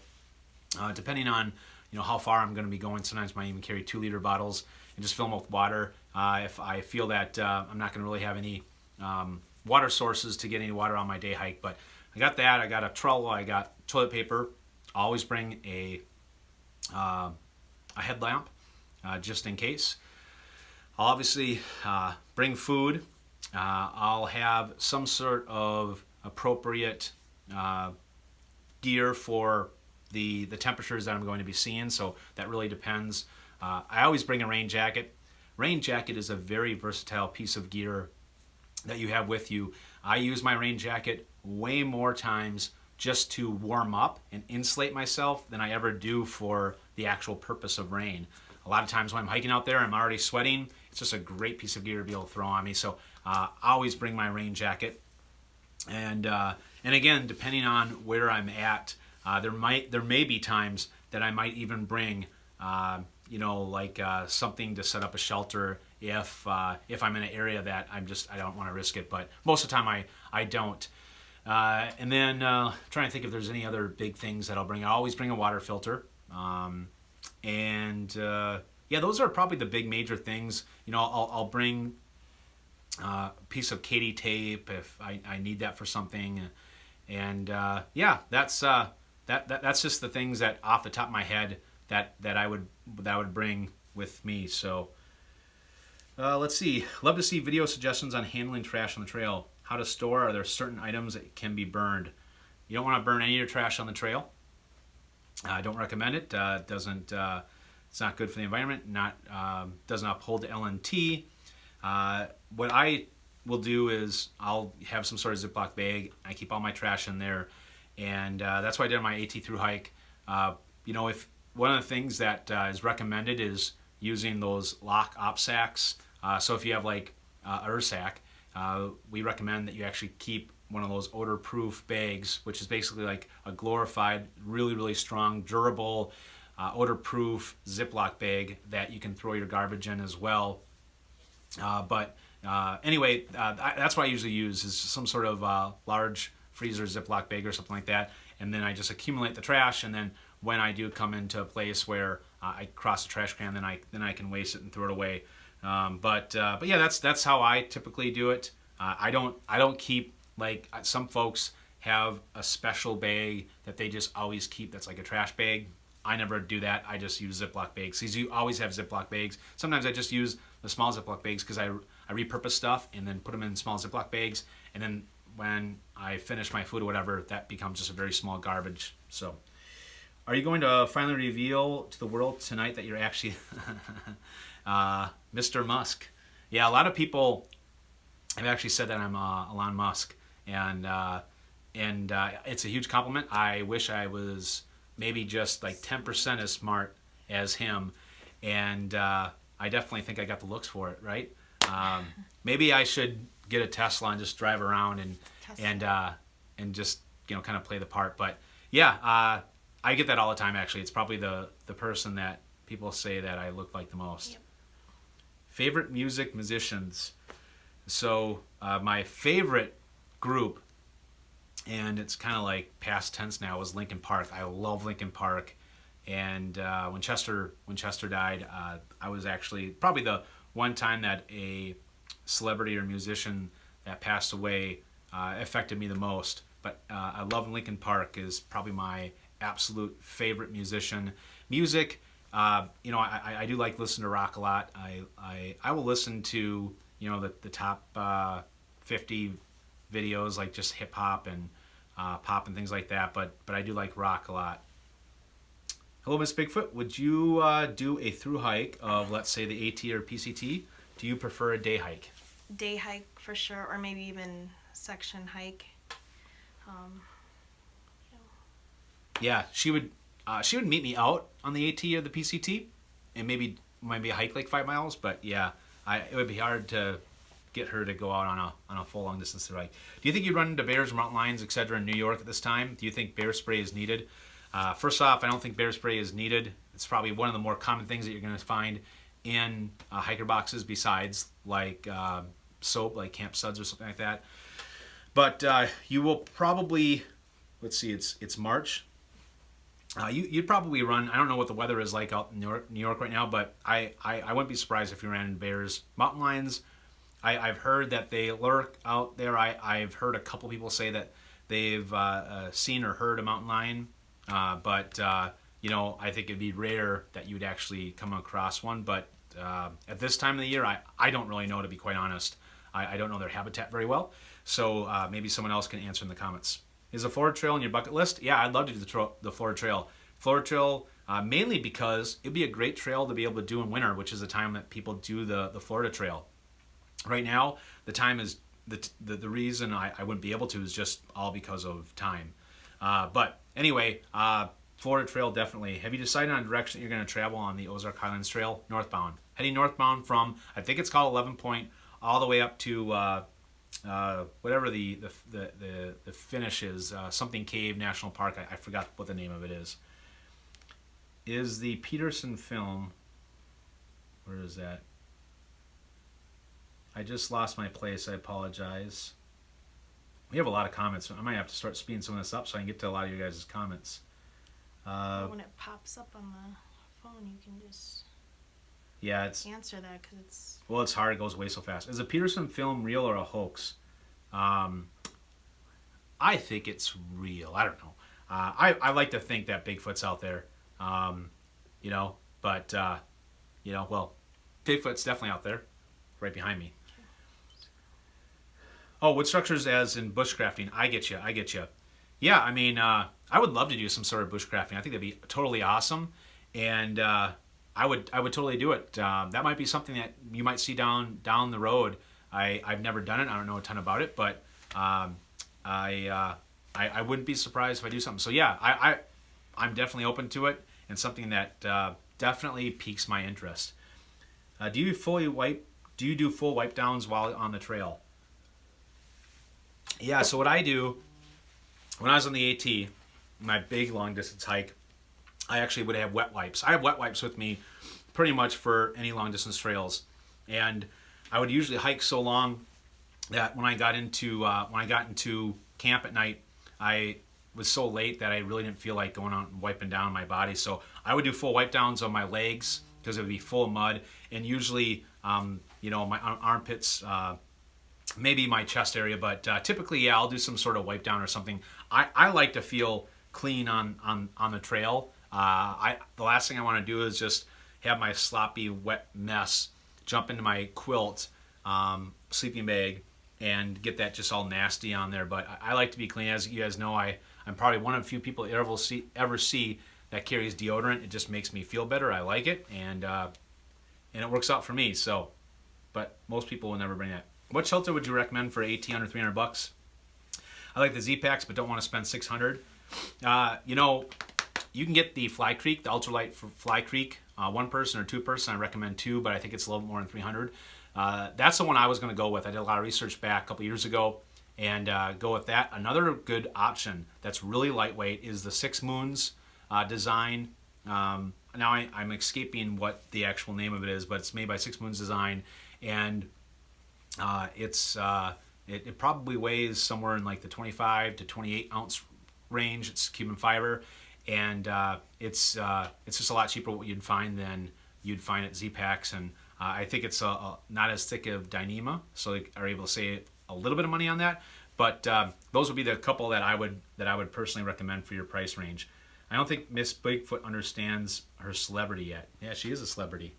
depending on how far I'm going to be going. Sometimes I might even carry 2-liter bottles and just fill them with water. If I feel that I'm not going to really have any water sources to get any water on my day hike, but I got that. I got a trowel. I got toilet paper. I always bring a headlamp just in case. I'll obviously bring food. I'll have some sort of appropriate gear for the temperatures that I'm going to be seeing, so that really depends. I always bring a rain jacket. Rain jacket is a very versatile piece of gear that you have with you. I use my rain jacket way more times just to warm up and insulate myself than I ever do for the actual purpose of rain. A lot of times when I'm hiking out there, I'm already sweating. It's just a great piece of gear to be able to throw on me. So I always bring my rain jacket. And again, depending on where I'm at, there may be times that I might even bring something to set up a shelter if I'm in an area that I don't want to risk it. But most of the time I don't. And then trying to think if there's any other big things that I'll bring. I always bring a water filter. Those are probably the big major things. I'll bring a piece of Katie tape if I need that for something. And that's just the things that off the top of my head that I would bring with me. So let's see. Love to see video suggestions on handling trash on the trail. How to store. Are there certain items that can be burned? You don't want to burn any of your trash on the trail. I don't recommend it. It's not good for the environment. Doesn't uphold the LNT. What I will do is I'll have some sort of Ziploc bag. I keep all my trash in there, and that's why I did my AT through hike. If one of the things that is recommended is using those lock op sacks. So if you have like a Ursack, we recommend that you actually keep one of those odor-proof bags, which is basically like a glorified, really, really strong, durable, odor-proof Ziploc bag that you can throw your garbage in as well. Anyway, that's what I usually use is some sort of large freezer Ziploc bag or something like that, and then I just accumulate the trash, and then when I do come into a place where I cross the trash can, then I can waste it and throw it away. But yeah, that's how I typically do it. I don't keep, like some folks have a special bag that they just always keep that's like a trash bag. I never do that. I just use Ziploc bags. These you always have Ziploc bags. Sometimes I just use the small Ziploc bags because I repurpose stuff and then put them in small Ziploc bags. And then when I finish my food or whatever, that becomes just a very small garbage. So, are you going to finally reveal to the world tonight that you're actually Mr. Musk? Yeah, a lot of people have actually said that I'm Elon Musk, and it's a huge compliment. I wish I was maybe just like 10% as smart as him, and I definitely think I got the looks for it, right? Maybe I should get a Tesla and just drive around and just kind of play the part. But yeah, I get that all the time. Actually, it's probably the person that people say that I look like the most. Yep. Favorite musicians. So my favorite group, and it's kind of like past tense now, was Linkin Park. I love Linkin Park, and when Chester died, I was actually probably the one time that a celebrity or musician that passed away affected me the most. But I love Linkin Park is probably my absolute favorite musician. Music, I do like listening to rock a lot. I will listen to the top 50 videos, like just hip hop and pop and things like that. But I do like rock a lot. Hello, Miss Bigfoot. Would you do a through hike of, let's say, the AT or PCT? Do you prefer a day hike? Day hike for sure, or maybe even section hike. Yeah, she would meet me out on the AT or the PCT, and maybe a hike like 5 miles. But yeah, it would be hard to get her to go out on a full long distance hike. Do you think you'd run into bears or mountain lions, etc. in New York at this time? Do you think bear spray is needed? First off, I don't think bear spray is needed. It's probably one of the more common things that you're going to find in hiker boxes, besides like soap, like Camp Suds or something like that. But you will probably, let's see, it's March. You'd probably run. I don't know what the weather is like out in New York right now, but I wouldn't be surprised if you ran into bears. Mountain lions, I've heard that they lurk out there. I've heard a couple people say that they've seen or heard a mountain lion, but you know, I think it'd be rare that you would actually come across one. But at this time of the year, I don't really know, to be quite honest. I don't know their habitat very well, so maybe someone else can answer in the comments. Is the Florida Trail on your bucket list? Yeah, I'd love to do the Florida Trail. Florida Trail, mainly because it'd be a great trail to be able to do in winter, which is the time that people do the Florida Trail. Right now, the time is the reason I wouldn't be able to is just all because of time. But anyway, Florida Trail definitely. Have you decided on a direction that you're going to travel on the Ozark Highlands Trail? Northbound. Heading northbound from, I think it's called 11 Point, all the way up to whatever the finish is, something Cave National Park. I forgot what the name of it is. Is the Peterson film, where is that? I just lost my place. I apologize. We have a lot of comments. I might have to start speeding some of this up so I can get to a lot of you guys' comments. When it pops up on the phone, you can just answer that, because it's... Well, it's hard. It goes away so fast. Is the Peterson film real or a hoax? I think it's real. I don't know. I like to think that Bigfoot's out there. You know, but, you know, well, Bigfoot's definitely out there, right behind me. Oh, wood structures as in bushcrafting. I get you. Yeah, I mean, I would love to do some sort of bushcrafting. I think that'd be totally awesome, and I would totally do it. That might be something that you might see down the road. I've never done it. I don't know a ton about it, but I wouldn't be surprised if I do something. So yeah, I'm definitely open to it, and something that definitely piques my interest. Do you do full wipe downs while on the trail? Yeah. So what I do, when I was on the AT, my big long distance hike, I actually would have wet wipes. I have wet wipes with me pretty much for any long distance trails, and I would usually hike so long that when I got into camp at night, I was so late that I really didn't feel like going out and wiping down my body. So I would do full wipe downs on my legs because it would be full of mud, and usually you know, my armpits, maybe my chest area, but typically, yeah, I'll do some sort of wipe down or something. I like to feel clean on the trail. The last thing I want to do is just have my sloppy, wet mess jump into my quilt, sleeping bag, and get that just all nasty on there. But I like to be clean. As you guys know, I'm probably one of the few people you ever see that carries deodorant. It just makes me feel better. I like it, and it works out for me. So, but most people will never bring that. What shelter would you recommend for AT under $300? I like the Z-Packs, but don't want to spend $600. You know, you can get the Fly Creek, the ultralight for Fly Creek, one person or two person. I recommend two, but I think it's a little more than $300. That's the one I was going to go with. I did a lot of research back a couple years ago, and go with that. Another good option that's really lightweight is the Six Moons design. Now I'm escaping what the actual name of it is, but it's made by Six Moons Design, and it probably weighs somewhere in like the 25 to 28 ounce range. It's Cuban fiber, and it's just a lot cheaper what you'd find than you'd find at Z-Packs, and I think it's not as thick of Dyneema, so they are able to save a little bit of money on that. But those would be the couple that I would personally recommend for your price range. I don't think Miss Bigfoot understands her celebrity yet. Yeah, she is a celebrity.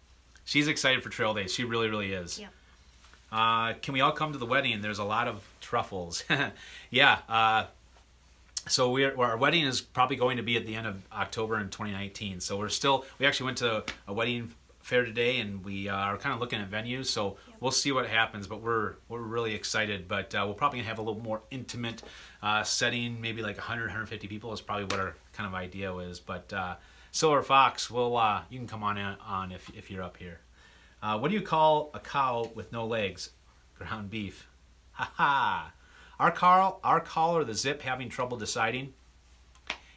She's excited for trail days. She really, really is. Yeah. Can we all come to the wedding? There's a lot of truffles. Yeah. So our wedding is probably going to be at the end of October in 2019. So we actually went to a wedding fair today, and we are kind of looking at venues. So we'll see what happens, but we're really excited. But we'll probably have a little more intimate setting, maybe like 100, 150 people is probably what our kind of idea is. But Silver Fox, you can come on if you're up here. What do you call a cow with no legs? Ground beef. Ha ha. Our call or the zip having trouble deciding?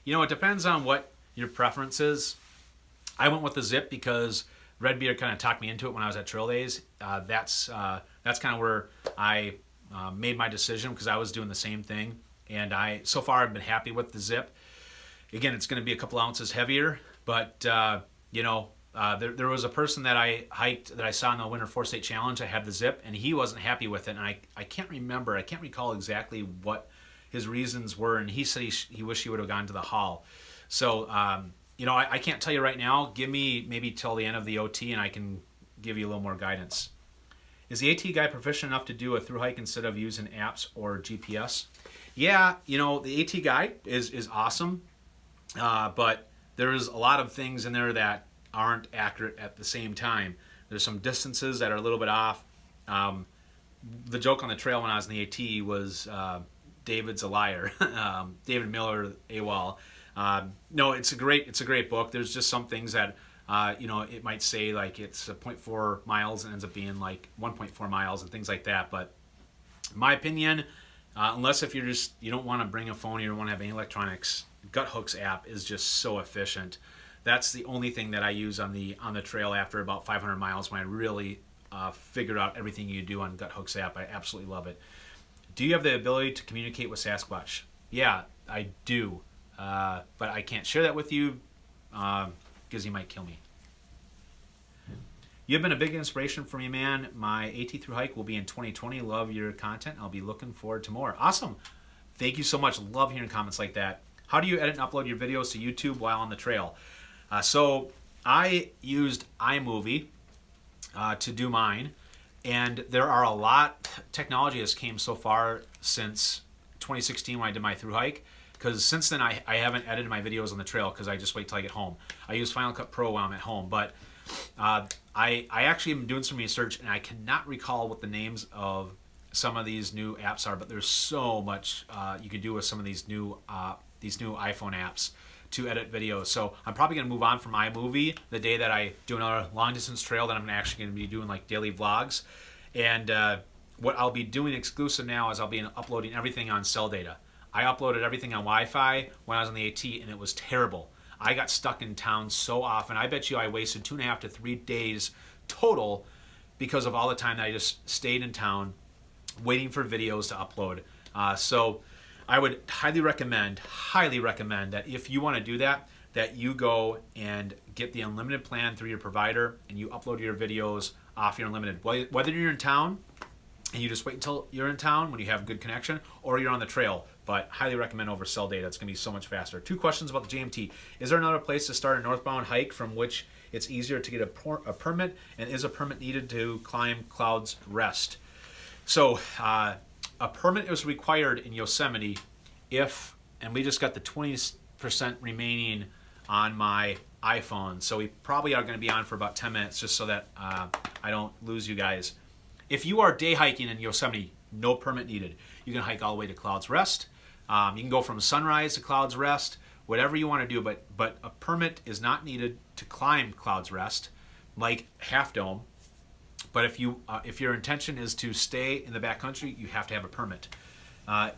It depends on what your preference is. I went with the zip because Redbeard kind of talked me into it when I was at Trail Days. That's kind of where I made my decision, because I was doing the same thing. And so far I've been happy with the zip. Again, it's going to be a couple ounces heavier, but there was a person that I hiked that I saw in the Winter 4-State Challenge. I had the zip, and he wasn't happy with it. And I can't recall exactly what his reasons were. And he said he wished he would have gone to the Hall. So, I can't tell you right now. Give me maybe till the end of the OT, and I can give you a little more guidance. Is the AT guy proficient enough to do a thru hike instead of using apps or GPS? Yeah, the AT guide is awesome, but there's a lot of things in there that aren't accurate at the same time. There's some distances that are a little bit off. The joke on the trail when I was in the AT was David's a liar. David Miller, AWOL. No, it's a great book. There's just some things that it might say like it's 0.4 miles and ends up being like 1.4 miles and things like that. But in my opinion, unless if you don't want to bring a phone, you don't want to have any electronics, Guthook's app is just so efficient. That's the only thing that I use on the trail after about 500 miles, when I really figured out everything you do on Guthook's app. I absolutely love it. Do you have the ability to communicate with Sasquatch? Yeah, I do. But I can't share that with you because he might kill me. You've been a big inspiration for me, man. My AT thru hike will be in 2020. Love your content. I'll be looking forward to more. Awesome. Thank you so much. Love hearing comments like that. How do you edit and upload your videos to YouTube while on the trail? So I used iMovie to do mine, and there are a lot. Technology has came so far since 2016 when I did my thru hike, because since then I haven't edited my videos on the trail because I just wait till I get home. I use Final Cut Pro while I'm at home, but I actually am doing some research, and I cannot recall what the names of some of these new apps are, but there's so much you can do with some of these new iPhone apps to edit videos. So I'm probably going to move on from iMovie the day that I do another long distance trail, that I'm actually going to be doing like daily vlogs. And what I'll be doing exclusive now is I'll be uploading everything on cell data. I uploaded everything on Wi-Fi when I was on the AT, and it was terrible. I got stuck in town so often. I bet you I wasted 2.5 to 3 days total because of all the time that I just stayed in town waiting for videos to upload. So I would highly recommend that if you want to do that, that you go and get the unlimited plan through your provider, and you upload your videos off your unlimited. Whether you're in town and you just wait until you're in town when you have good connection, or you're on the trail, but highly recommend over cell data. It's going to be so much faster. 2 questions about the JMT. Is there another place to start a northbound hike from which it's easier to get a permit, and is a permit needed to climb Cloud's Rest? So a permit is required in Yosemite and we just got the 20% remaining on my iPhone, so we probably are going to be on for about 10 minutes just so that I don't lose you guys. If you are day hiking in Yosemite, no permit needed. You can hike all the way to Cloud's Rest. You can go from Sunrise to Cloud's Rest, whatever you want to do, but a permit is not needed to climb Cloud's Rest like Half Dome. But if your intention is to stay in the backcountry, you have to have a permit.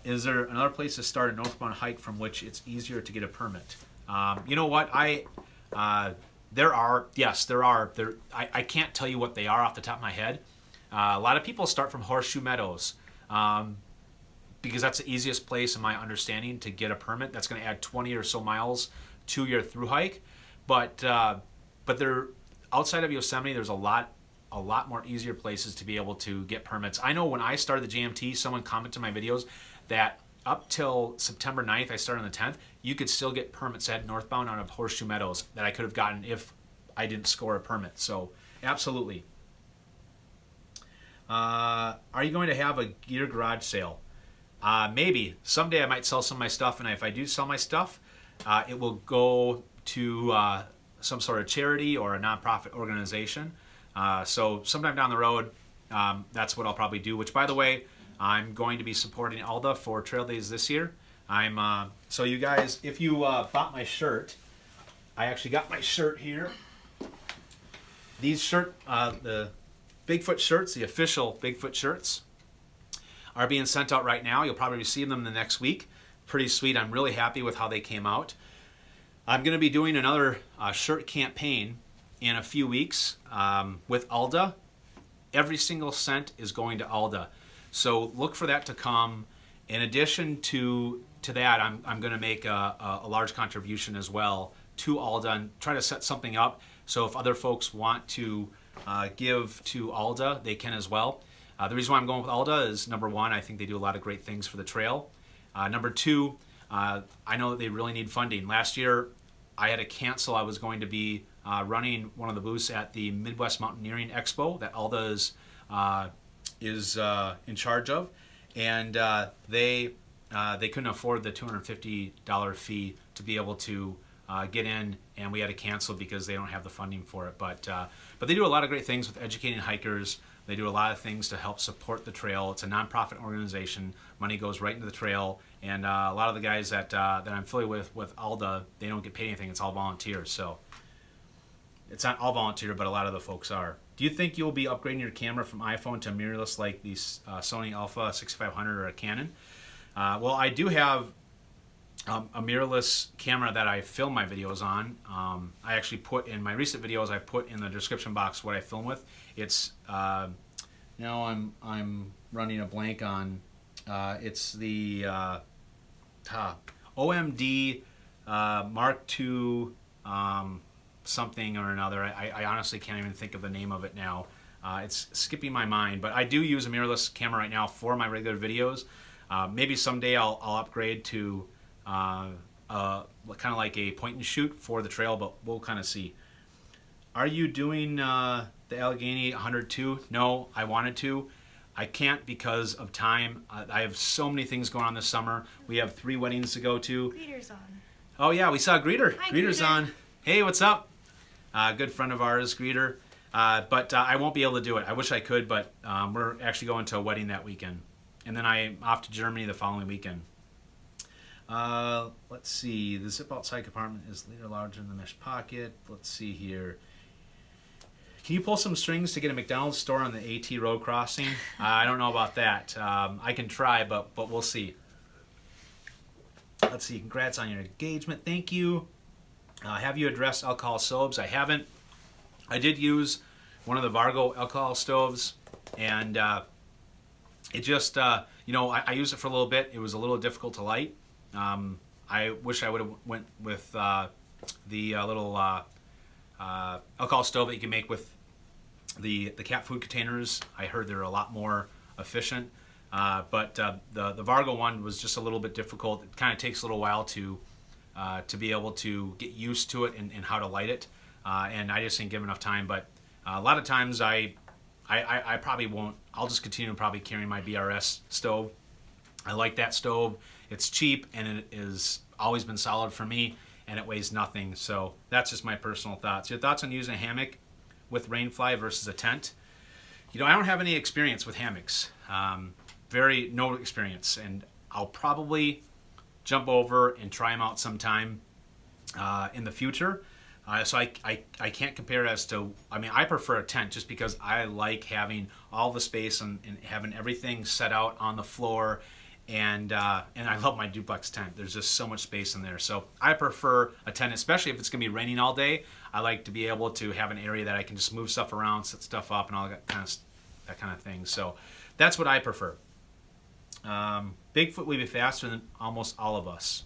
Is there another place to start a northbound hike from which it's easier to get a permit? You know what? There are. I can't tell you what they are off the top of my head. A lot of people start from Horseshoe Meadows because that's the easiest place, in my understanding, to get a permit. That's going to add 20 or so miles to your thru hike. But there, outside of Yosemite, there's a lot more easier places to be able to get permits. I know when I started the JMT, someone commented in my videos that up till September 9th, I started on the 10th, you could still get permits at northbound out of Horseshoe Meadows that I could have gotten if I didn't score a permit. So absolutely. Are you going to have a gear garage sale? maybe someday I might sell some of my stuff, and if I do sell my stuff, it will go to some sort of charity or a nonprofit organization. So sometime down the road, that's what I'll probably do. Which, by the way, I'm going to be supporting Alda for Trail Days this year. So you guys, if you bought my shirt, I actually got my shirt here. These the Bigfoot shirts, the official Bigfoot shirts, are being sent out right now. You'll probably receive them the next week. Pretty sweet. I'm really happy with how they came out. I'm going to be doing another shirt campaign in a few weeks with Alda. Every single cent is going to Alda. So look for that to come. In addition to that, I'm going to make a large contribution as well to Alda and try to set something up. So if other folks want to give to Alda, they can as well. The reason why I'm going with Alda is, number one, I think they do a lot of great things for the trail. Number two, I know that they really need funding. Last year, I had to cancel. I was going to be running one of the booths at the Midwest Mountaineering Expo that Alda is in charge of, and they couldn't afford the $250 fee to be able to get in, and we had to cancel because they don't have the funding for it. But they do a lot of great things with educating hikers. They do a lot of things to help support the trail. It's a nonprofit organization. Money goes right into the trail, and a lot of the guys that I'm affiliated with Alda, they don't get paid anything. It's all volunteers. So it's not all volunteer, but a lot of the folks are. Do you think you'll be upgrading your camera from iPhone to mirrorless like the Sony Alpha 6500 or a Canon? Well, I do have a mirrorless camera that I film my videos on. I actually put in my recent videos, I put in the description box what I film with. It's now I'm running a blank on. It's the OMD Mark II something or another. I honestly can't even think of the name of it now. It's skipping my mind, but I do use a mirrorless camera right now for my regular videos. Maybe someday I'll upgrade to kind of like a point and shoot for the trail, but we'll kind of see. Are you doing the Allegheny 102? No, I wanted to. I can't because of time. I have so many things going on this summer. We have 3 weddings to go to. Greeter's on. Oh yeah, we saw Greeter. Hi, Greeter's Greeter. on. Hey, what's up? Good friend of ours, Greeter. But I won't be able to do it. I wish I could, but we're actually going to a wedding that weekend. And then I'm off to Germany the following weekend. Let's see. The zip outside compartment is a little larger than the mesh pocket. Let's see here. Can you pull some strings to get a McDonald's store on the AT road crossing? I don't know about that. I can try, but we'll see. Let's see. Congrats on your engagement. Thank you. Have you addressed alcohol stoves? I haven't. I did use one of the Vargo alcohol stoves, and it just, I used it for a little bit. It was a little difficult to light. I wish I would have went with the little alcohol stove that you can make with the cat food containers. I heard they're a lot more efficient, but the Vargo one was just a little bit difficult. It kind of takes a little while to be able to get used to it and how to light it, and I just didn't give enough time. But a lot of times I probably won't. I'll just continue probably carrying my BRS stove. I like that stove. It's cheap, and it has always been solid for me, and it weighs nothing. So that's just my personal thoughts. Your thoughts on using a hammock with rainfly versus a tent? I don't have any experience with hammocks. No experience, and I'll probably jump over and try them out sometime in the future. So I can't compare as to, I prefer a tent just because I like having all the space and having everything set out on the floor, and I love my duplex tent. There's just so much space in there. So I prefer a tent, especially if it's going to be raining all day. I like to be able to have an area that I can just move stuff around, set stuff up, and all that kind of thing. So that's what I prefer. Bigfoot would be faster than almost all of us.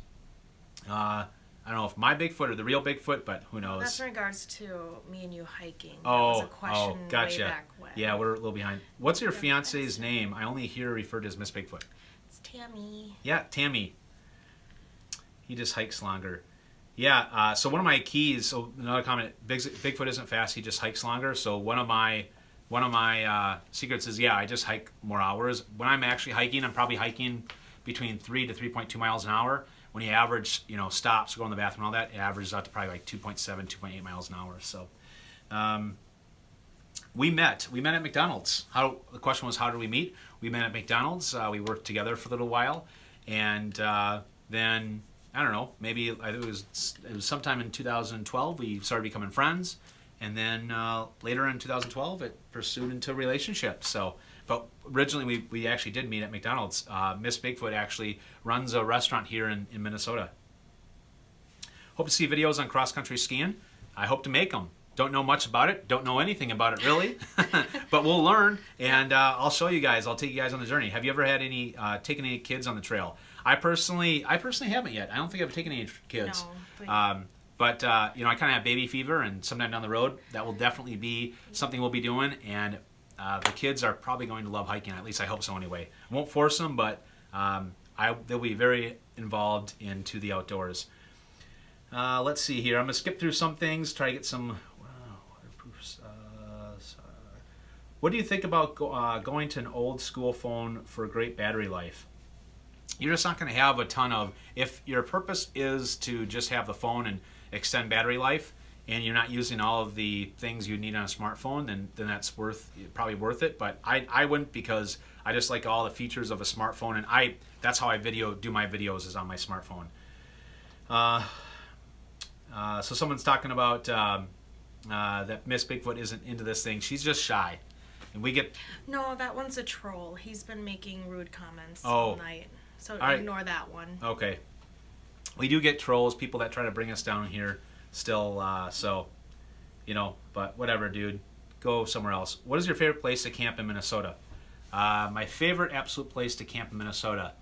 I don't know if my Bigfoot or the real Bigfoot, but who knows? That's in regards to me and you hiking. That was a question gotcha. way back when. Yeah, we're a little behind. What's your fiance's name? I only hear her referred to as Miss Bigfoot. It's Tammy. Yeah, Tammy. He just hikes longer. Yeah, so one of my keys, so another comment, Bigfoot isn't fast, he just hikes longer. So one of my secrets is, I just hike more hours. When I'm actually hiking, I'm probably hiking between 3 to 3.2 miles an hour. When you average, stops, go in the bathroom, and all that, it averages out to probably like 2.7, 2.8 miles an hour. So, we met at McDonald's. The question was, how did we meet? We met at McDonald's. We worked together for a little while, and then I don't know, maybe it was sometime in 2012 we started becoming friends, and then later in 2012 it pursued into a relationship. So, but originally we actually did meet at McDonald's. Miss Bigfoot actually runs a restaurant here in Minnesota. Hope to see videos on cross-country skiing. I hope to make them. Don't know much about it. Don't know anything about it really, but we'll learn, and I'll show you guys. I'll take you guys on the journey. Have you ever had taken any kids on the trail? I personally haven't yet. I don't think I've taken any kids. No, but I kind of have baby fever, and sometime down the road, that will definitely be something we'll be doing. And the kids are probably going to love hiking. At least I hope so. Anyway, I won't force them, but they'll be very involved into the outdoors. Let's see here. I'm gonna skip through some things. Try to get some waterproofs. What do you think about going to an old school phone for great battery life? You're just not going to have a ton of, if your purpose is to just have the phone and extend battery life, and you're not using all of the things you need on a smartphone, then that's probably worth it. But I wouldn't, because I just like all the features of a smartphone, and that's how I do my videos, is on my smartphone. So someone's talking about that Miss Bigfoot isn't into this thing. She's just shy, and we get. No, that one's a troll. He's been making rude comments all night. So ignore that one. Okay. We do get trolls, people that try to bring us down here still, but whatever, dude. Go somewhere else. What is your favorite place to camp in Minnesota? My favorite absolute place to camp in Minnesota,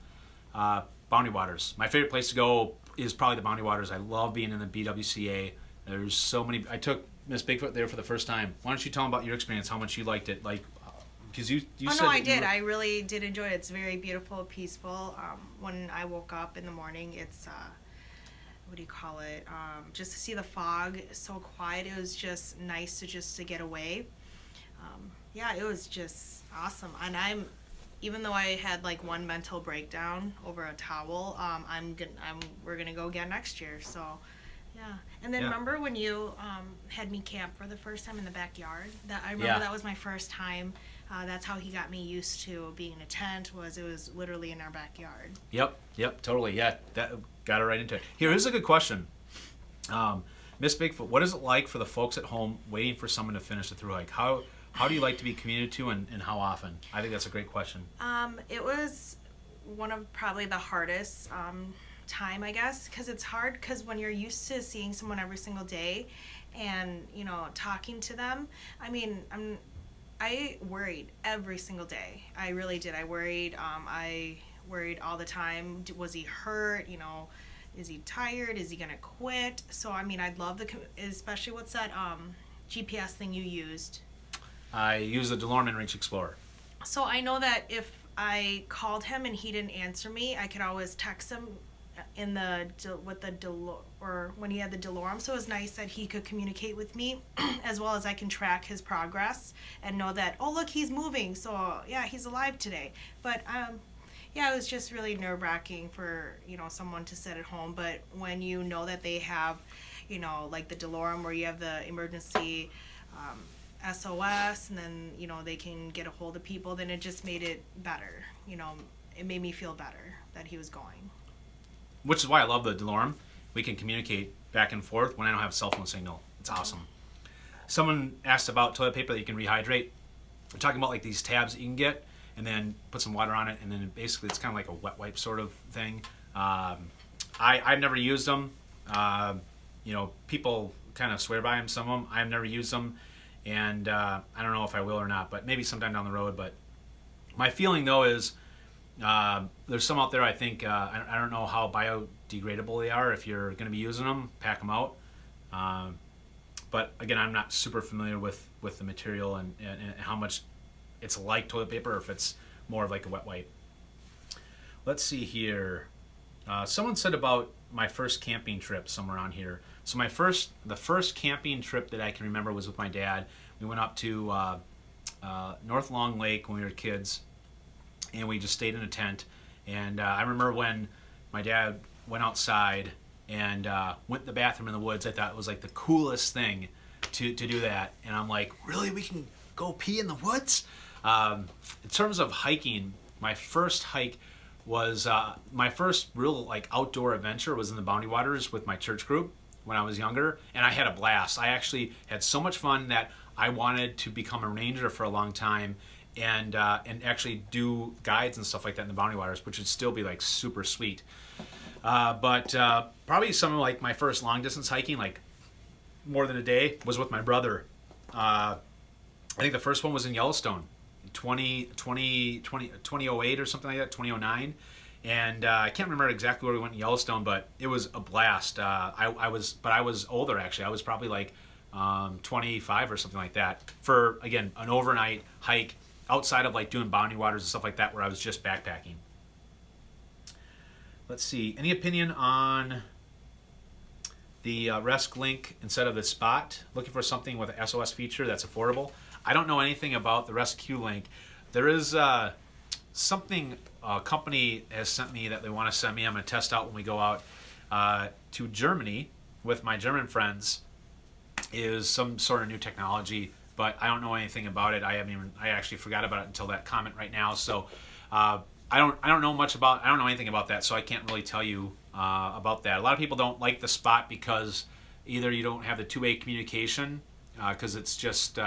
Boundary Waters. My favorite place to go is probably the Boundary Waters. I love being in the BWCA. There's so many. I took Miss Bigfoot there for the first time. Why don't you tell them about your experience, how much you liked it? Because you said. No, I did. I really did enjoy it. It's very beautiful, peaceful. When I woke up in the morning, it's what do you call it? Just to see the fog, so quiet. It was just nice to get away. It was just awesome. And even though I had like one mental breakdown over a towel, we're gonna go again next year. So. Yeah, and then remember when you had me camp for the first time in the backyard? That was my first time. That's how he got me used to being in a tent. It was literally in our backyard. Yep, totally. Yeah, that got it right into it. Here's a good question. Miss Bigfoot, what is it like for the folks at home waiting for someone to finish the thru hike? How do you like to be communicated to, and how often? I think that's a great question. It was one of probably the hardest time, I guess, because it's hard, because when you're used to seeing someone every single day and talking to them, I worried every single day. I really did. I worried all the time. Was he hurt? Is he tired? Is he gonna quit? So I'd love especially, what's that GPS thing you used? I use the DeLorme InReach Explorer. So I know that if I called him and he didn't answer me, I could always text him when he had the DeLorme. So it was nice that he could communicate with me, as well as I can track his progress and know that, oh look, he's moving, so yeah, he's alive today. But it was just really nerve-wracking for someone to sit at home. But when you know that they have like the DeLorme, where you have the emergency SOS, and then they can get a hold of people, then it just made it better. It made me feel better that he was going. Which is why I love the DeLorme. We can communicate back and forth when I don't have cell phone signal. It's awesome. Someone asked about toilet paper that you can rehydrate. We're talking about like these tabs that you can get, and then put some water on it, and then basically it's kind of like a wet wipe sort of thing. I've never used them. People kind of swear by them, some of them. I've never used them, and I don't know if I will or not, but maybe sometime down the road. But my feeling though is, there's some out there, I think, I don't know how biodegradable they are. If you're going to be using them, pack them out. But again, I'm not super familiar with the material and how much it's like toilet paper, or if it's more of like a wet wipe. Let's see here. Someone said about my first camping trip somewhere on here. So the first camping trip that I can remember was with my dad. We went up to North Long Lake when we were kids, and we just stayed in a tent, And I remember when my dad went outside and went to the bathroom in the woods, I thought it was like the coolest thing to do that. And I'm like, really? We can go pee in the woods? In terms of hiking, my first hike was my first real like outdoor adventure was in the Boundary Waters with my church group when I was younger, and I had a blast. I actually had so much fun that I wanted to become a ranger for a long time and actually do guides and stuff like that in the Boundary Waters, which would still be like super sweet. But probably some of like my first long distance hiking, like more than a day, was with my brother. I think the first one was in Yellowstone, 2008 or something like that, 2009. And I can't remember exactly where we went in Yellowstone, but it was a blast. I was older actually. I was probably like 25 or something like that for, again, an overnight hike outside of like doing Boundary Waters and stuff like that where I was just backpacking. Let's see. Any opinion on the Resk Link instead of the Spot? Looking for something with an SOS feature that's affordable. I don't know anything about the Resk Q Link. There is something a company has sent me that they want to send me. I'm going to test out when we go out to Germany with my German friends. Is some sort of new technology, but I don't know anything about it. I actually forgot about it until that comment right now. So I don't know anything about that, so I can't really tell you about that. A lot of people don't like the Spot because either you don't have the two-way communication because it's just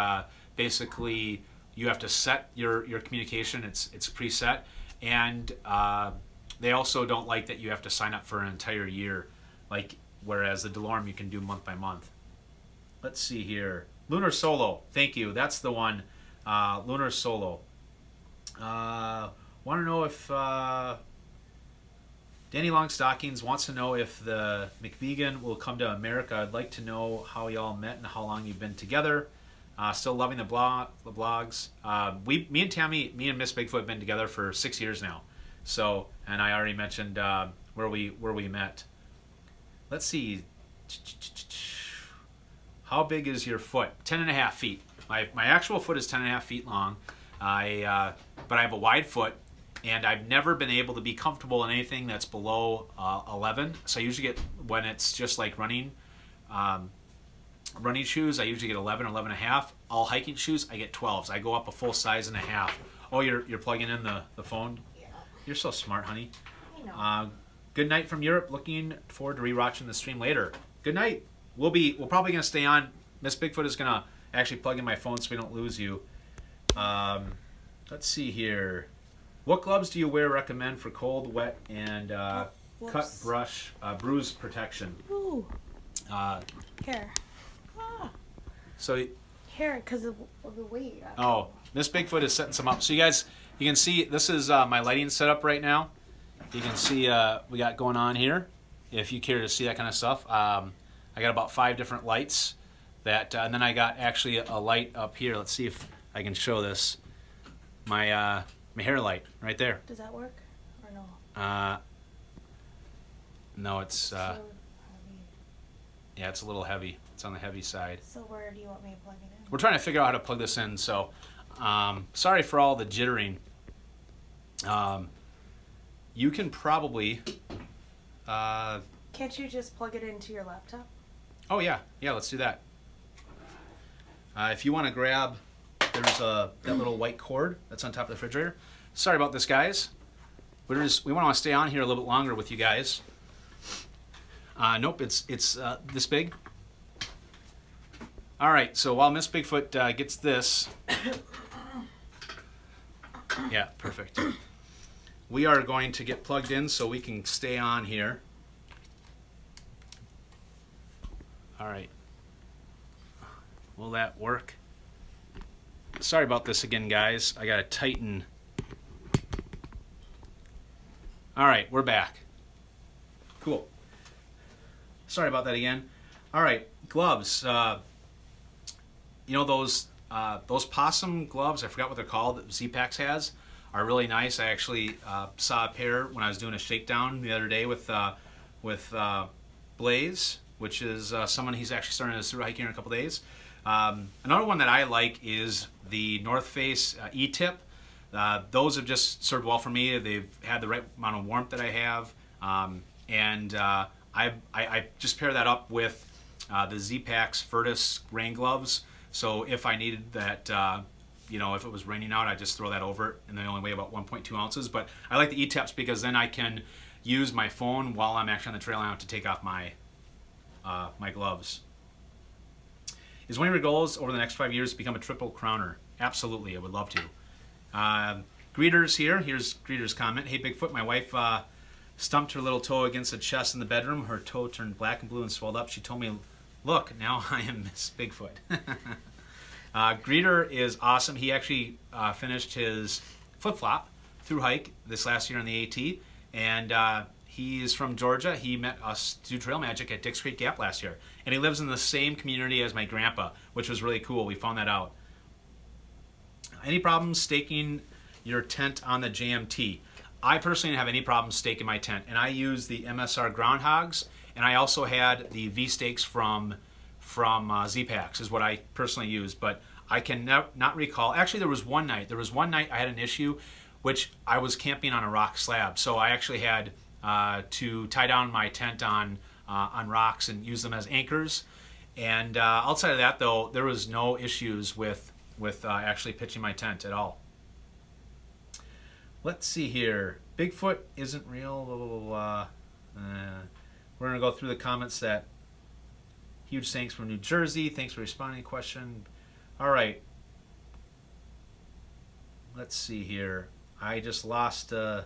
basically you have to set your communication. It's preset, and they also don't like that you have to sign up for an entire year, like whereas the DeLorme you can do month by month. Let's see here. Lunar Solo. Thank you. That's the one. Lunar Solo. Want to know if Danny Longstockings wants to know if the McVegan will come to America. I'd like to know how y'all met and how long you've been together. Still loving the blogs. Me and Miss Bigfoot have been together for 6 years now. So, and I already mentioned where we met. Let's see. How big is your foot? 10.5 feet. My actual foot is 10.5 feet long. But I have a wide foot, and I've never been able to be comfortable in anything that's below 11. So I usually get, when it's just like running shoes, I usually get 11 or 11.5. All hiking shoes, I get 12s. I go up a full size and a half. Oh, you're plugging in the phone? Yeah. You're so smart, honey. I know. Good night from Europe. Looking forward to rewatching the stream later. Good night. We're probably gonna stay on. Miss Bigfoot is gonna actually plug in my phone so we don't lose you. Let's see here. What gloves do you recommend for cold, wet, and cut, brush, bruise protection? Ooh. Hair. So. Hair, because of the weight. Oh, Miss Bigfoot is setting some up. So you can see this is my lighting setup right now. You can see we got going on here. If you care to see that kind of stuff. I got about 5 different lights that, and then I got actually a light up here. Let's see if I can show this. My hair light right there. Does that work or no? No, it's So heavy. yeah, it's a little heavy. It's on the heavy side. So where do you want me to plug it in? We're trying to figure out how to plug this in. So sorry for all the jittering. You can probably. Can't you just plug it into your laptop? Oh yeah, let's do that. If you want to grab, there's that little white cord that's on top of the refrigerator. Sorry about this, guys. We want to stay on here a little bit longer with you guys. Nope, it's this big. All right, so while Miss Bigfoot gets this, yeah, perfect. We are going to get plugged in so we can stay on here. All right. Will that work? Sorry about this again, guys. I got to tighten. All right, we're back. Cool. Sorry about that again. All right, gloves. You know those possum gloves, I forgot what they're called, that Z-Packs has, are really nice. I actually saw a pair when I was doing a shakedown the other day with Blaze, which is someone he's actually starting his thru-hiking in a couple days. Another one that I like is the North Face E-Tip. Those have just served well for me. They've had the right amount of warmth that I have, and I just pair that up with the Z-Packs Furtus rain gloves. So if I needed that, if it was raining out, I just throw that over it, and they only weigh about 1.2 ounces. But I like the E-Teps because then I can use my phone while I'm actually on the trail. I don't have to take off my gloves. Is one of your goals over the next 5 years to become a triple crowner? Absolutely, I would love to. Greeter's here. Here's Greeter's comment. Hey, Bigfoot, my wife stumped her little toe against the chest in the bedroom. Her toe turned black and blue and swelled up. She told me, look, now I am Miss Bigfoot. Greeter is awesome. He actually finished his flip-flop through hike this last year on the AT, and he is from Georgia. He met us to do Trail Magic at Dix Creek Gap last year, and he lives in the same community as my grandpa, which was really cool. We found that out. Any problems staking your tent on the JMT? I personally didn't have any problems staking my tent, and I use the MSR groundhogs, and I also had the V stakes from Z-Packs is what I personally use, but I can not recall. Actually, there was one night I had an issue, which I was camping on a rock slab, so I actually had to tie down my tent on rocks and use them as anchors. And outside of that, though, there was no issues with actually pitching my tent at all. Let's see here. Bigfoot isn't real. Blah, blah, blah, blah. We're going to go through the comments. That huge thanks from New Jersey. Thanks for responding to the question. All right. Let's see here. I just lost the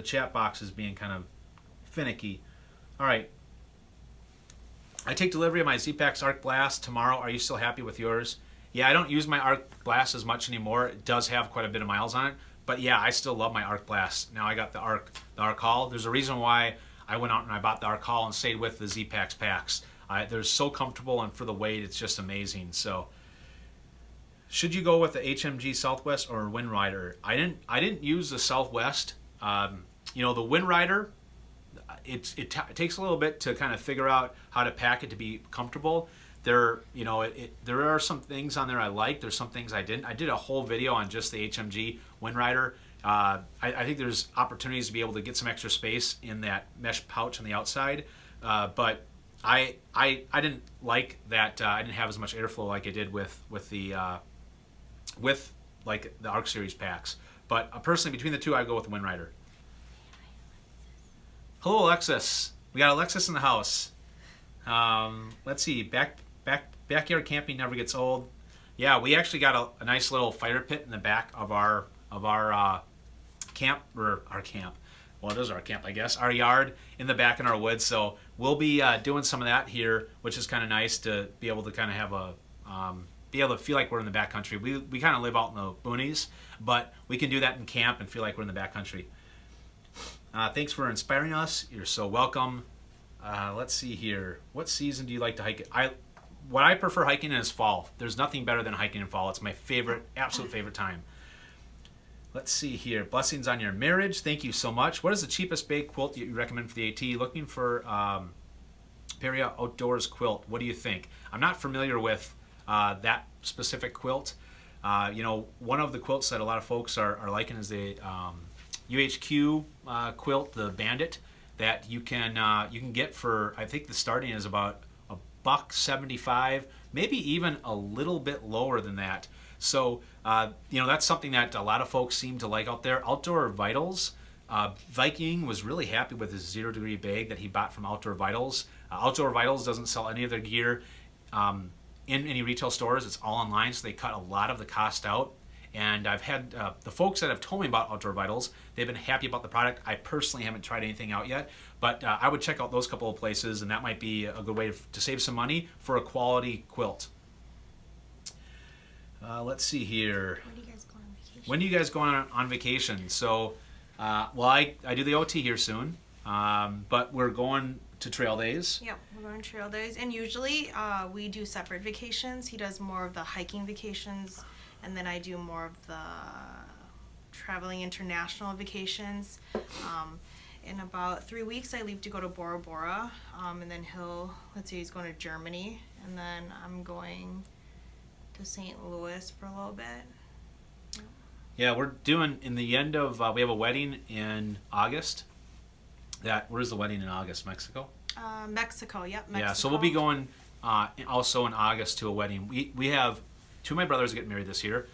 chat box is being kind of finicky. All right. I take delivery of my Z-Packs Arc Blast tomorrow. Are you still happy with yours? Yeah, I don't use my Arc Blast as much anymore. It does have quite a bit of miles on it. But yeah, I still love my Arc Blast. Now I got the Arc Haul. There's a reason why I went out and I bought the Arc Haul and stayed with the Z-Packs packs. They're so comfortable, and for the weight, it's just amazing. So, should you go with the HMG Southwest or Wind Rider? I didn't use the Southwest. The Wind Rider, it takes a little bit to kind of figure out how to pack it to be comfortable. There are some things on there I like. There's some things I didn't. I did a whole video on just the HMG Wind Rider. I think there's opportunities to be able to get some extra space in that mesh pouch on the outside, but I didn't like that. I didn't have as much airflow like I did with the Arc Series packs. But personally, between the two, I go with the Wind Rider. Hello, Alexis. We got Alexis in the house. Let's see. Backyard camping never gets old. Yeah, we actually got a nice little fire pit in the back of our camp, or our camp. Well, it is our camp, I guess. Our yard in the back in our woods. So we'll be doing some of that here, which is kind of nice to be able to kind of have be able to feel like we're in the backcountry. We kind of live out in the boonies, but we can do that in camp and feel like we're in the backcountry. Thanks for inspiring us. You're so welcome. Let's see here. What season do you like to hike? What I prefer hiking in is fall. There's nothing better than hiking in fall. It's my favorite, absolute favorite time. Let's see here. Blessings on your marriage. Thank you so much. What is the cheapest bag quilt you recommend for the AT? Looking for Peria Outdoors quilt. What do you think? I'm not familiar with that specific quilt. One of the quilts that a lot of folks are liking is the UHQ quilt, the Bandit, that you can get for, I think the starting is about $1.75, maybe even a little bit lower than that. So that's something that a lot of folks seem to like out there. Outdoor Vitals, Viking was really happy with his 0 degree bag that he bought from Outdoor Vitals. Outdoor Vitals doesn't sell any of their gear in any retail stores. It's all online, so they cut a lot of the cost out. And I've had the folks that have told me about Outdoor Vitals, they've been happy about the product. I personally haven't tried anything out yet, but I would check out those couple of places, and that might be a good way to save some money for a quality quilt. Let's see here. When do you guys go on vacation? When do you guys go on vacation? So, I do the OT here soon, but we're going to trail days. Yeah, we're going to trail days, and usually we do separate vacations. He does more of the hiking vacations, and then I do more of the traveling international vacations. In about 3 weeks, I leave to go to Bora Bora, and then he's going to Germany, and then I'm going to St. Louis for a little bit. Yeah, we're doing in the end of we have a wedding in August. Where's the wedding in August? Mexico. Mexico. Yep. Mexico. Yeah, so we'll be going also in August to a wedding. We have two of my brothers getting married this year,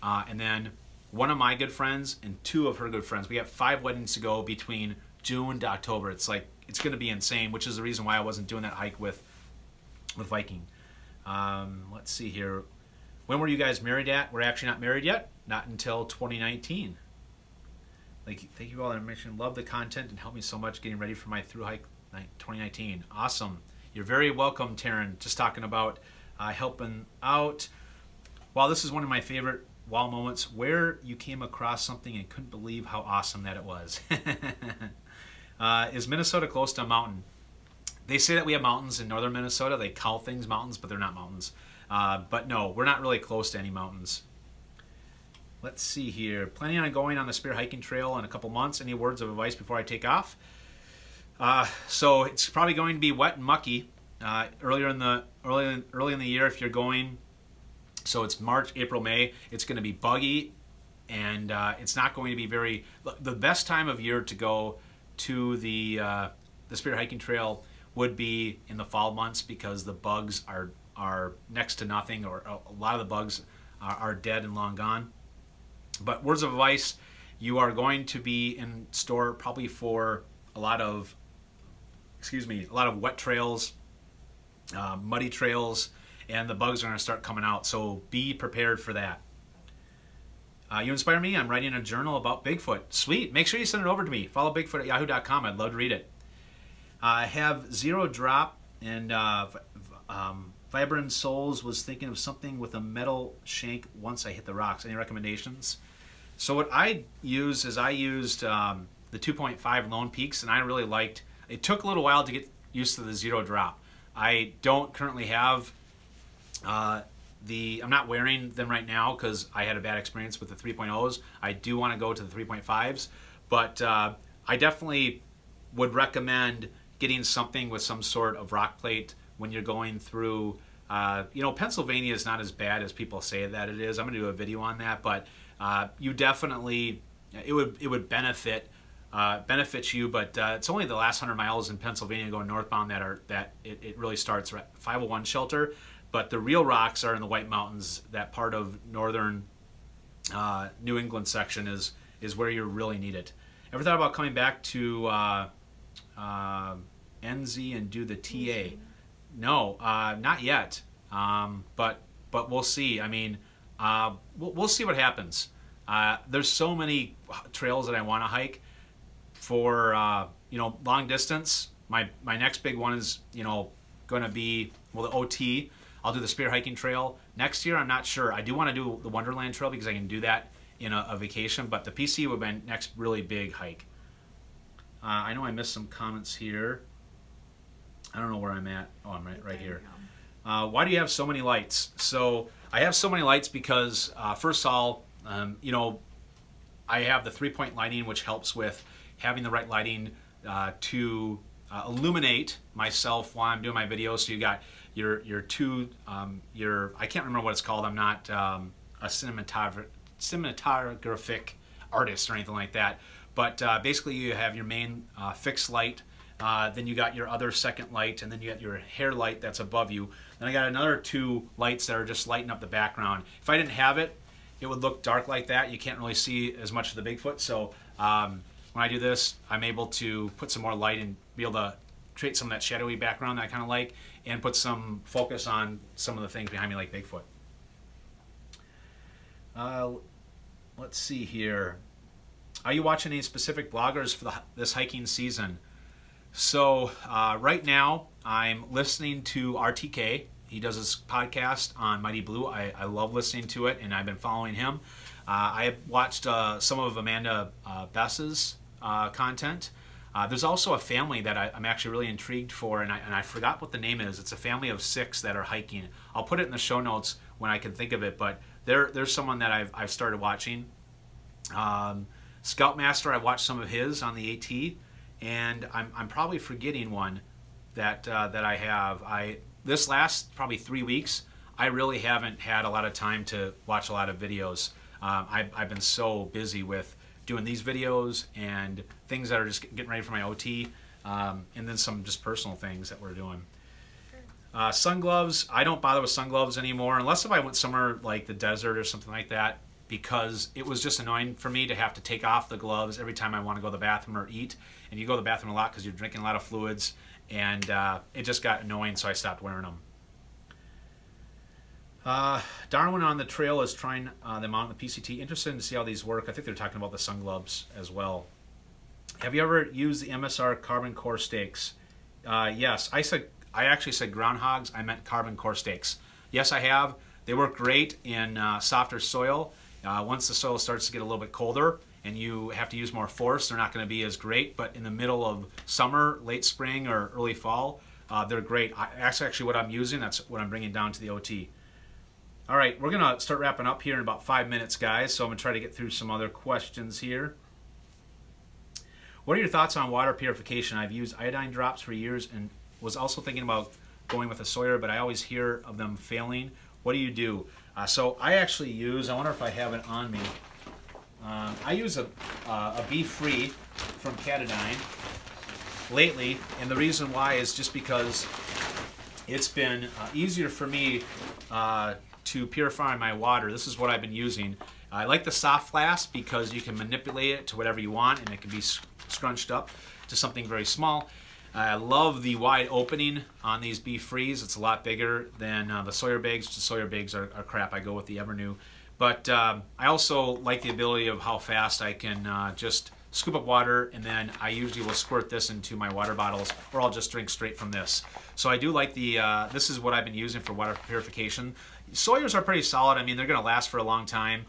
and then one of my good friends and two of her good friends. We got 5 weddings to go between June to October. It's going to be insane, which is the reason why I wasn't doing that hike with Viking. Let's see here. When were you guys married at? We're actually not married yet. Not until 2019. Thank you all that information. Love the content and helped me so much getting ready for my thru hike 2019. Awesome. You're very welcome, Taryn. Just talking about helping out. Wow, this is one of my favorite wow moments where you came across something and couldn't believe how awesome that it was. Is Minnesota close to a mountain? They say that we have mountains in northern Minnesota. They call things mountains, but they're not mountains. But no, we're not really close to any mountains. Let's see here. Planning on going on the Spear Hiking Trail in a couple months. Any words of advice before I take off? So it's probably going to be wet and mucky early in the year if you're going. So it's March, April, May. It's going to be buggy, and it's not going to be very. The best time of year to go to the Spear Hiking Trail would be in the fall months because the bugs are next to nothing, or a lot of the bugs are dead and long gone. But words of advice: you are going to be in store probably for a lot of wet trails, muddy trails, and the bugs are going to start coming out. So be prepared for that. You inspire me. I'm writing a journal about Bigfoot. Sweet. Make sure you send it over to me. Followbigfoot at yahoo.com. I'd love to read it. I have 0 drop, and Vibrant Souls was thinking of something with a metal shank once I hit the rocks. Any recommendations? So what I used is I used the 2.5 Lone Peaks, and I really liked. It took a little while to get used to the 0 drop. I don't currently have I'm not wearing them right now because I had a bad experience with the 3.0s. I do want to go to the 3.5s, but I definitely would recommend getting something with some sort of rock plate when you're going through. Pennsylvania is not as bad as people say that it is. I'm going to do a video on that, but you definitely it would benefit you, but it's only the last 100 miles in Pennsylvania going northbound that it really starts at 501 shelter. But the real rocks are in the White Mountains. That part of northern New England section is where you really need it. Ever thought about coming back to NZ and do the TA? No, not yet. But we'll see. I mean, we'll see what happens. There's so many trails that I want to hike for long distance. My next big one is going to be the OT. I'll do the Spear Hiking Trail next year. I'm not sure. I do want to do the Wonderland Trail because I can do that in a vacation. But the PC would be my next really big hike. I know I missed some comments here. I don't know where I'm at. Oh, I'm right here. Why do you have so many lights? So I have so many lights because first of all, I have the 3-point lighting, which helps with having the right lighting to illuminate myself while I'm doing my videos. So you got your I can't remember what it's called. I'm not a cinematographic artist or anything like that. But basically, you have your main fixed light. Then you got your other second light, and then you got your hair light that's above you. Then I got another 2 lights that are just lighting up the background. If I didn't have it, it would look dark like that. You can't really see as much of the Bigfoot. So when I do this, I'm able to put some more light and be able to create some of that shadowy background that I kind of like, and put some focus on some of the things behind me like Bigfoot. Let's see here. Are you watching any specific bloggers for this hiking season? So right now I'm listening to RTK. He does his podcast on Mighty Blue. I love listening to it, and I've been following him. I watched some of Amanda Bess's content. There's also a family that I'm actually really intrigued for, and I forgot what the name is. It's a family of 6 that are hiking. I'll put it in the show notes when I can think of it, but there's someone that I've started watching. Scoutmaster, I've watched some of his on the AT, and I'm probably forgetting one that I have. This last probably 3 weeks, I really haven't had a lot of time to watch a lot of videos. I've been so busy with doing these videos and things that are just getting ready for my OT, and then some just personal things that we're doing. Sun gloves, I don't bother with sun gloves anymore, unless if I went somewhere like the desert or something like that, because it was just annoying for me to have to take off the gloves every time I want to go to the bathroom or eat. And you go to the bathroom a lot because you're drinking a lot of fluids, and it just got annoying, so I stopped wearing them. Darwin on the trail is trying them out in the PCT. Interested to see how these work. I think they're talking about the sun gloves as well. Have you ever used the MSR carbon core stakes? Yes. I actually said groundhogs. I meant carbon core stakes. Yes, I have. They work great in softer soil. Once the soil starts to get a little bit colder and you have to use more force, they're not going to be as great. But in the middle of summer, late spring, or early fall, they're great. That's actually what I'm using. That's what I'm bringing down to the OT. All right, we're going to start wrapping up here in about 5 minutes, guys. So I'm going to try to get through some other questions here. What are your thoughts on water purification? I've used iodine drops for years and was also thinking about going with a Sawyer, but I always hear of them failing. What do you do? So I actually use, I wonder if I have it on me. I use a Be Free from Katadyn lately, and the reason why is just because it's been easier for me to purify my water. This is what I've been using. I like the soft flask because you can manipulate it to whatever you want, and it can be scrunched up to something very small. I love the wide opening on these Be Frees. It's a lot bigger than the Sawyer bags. The Sawyer bags are crap. I go with the Evernew. But I also like the ability of how fast I can just scoop up water, and then I usually will squirt this into my water bottles, or I'll just drink straight from this. So I do like the, this is what I've been using for water purification. Sawyers are pretty solid. I mean, they're going to last for a long time.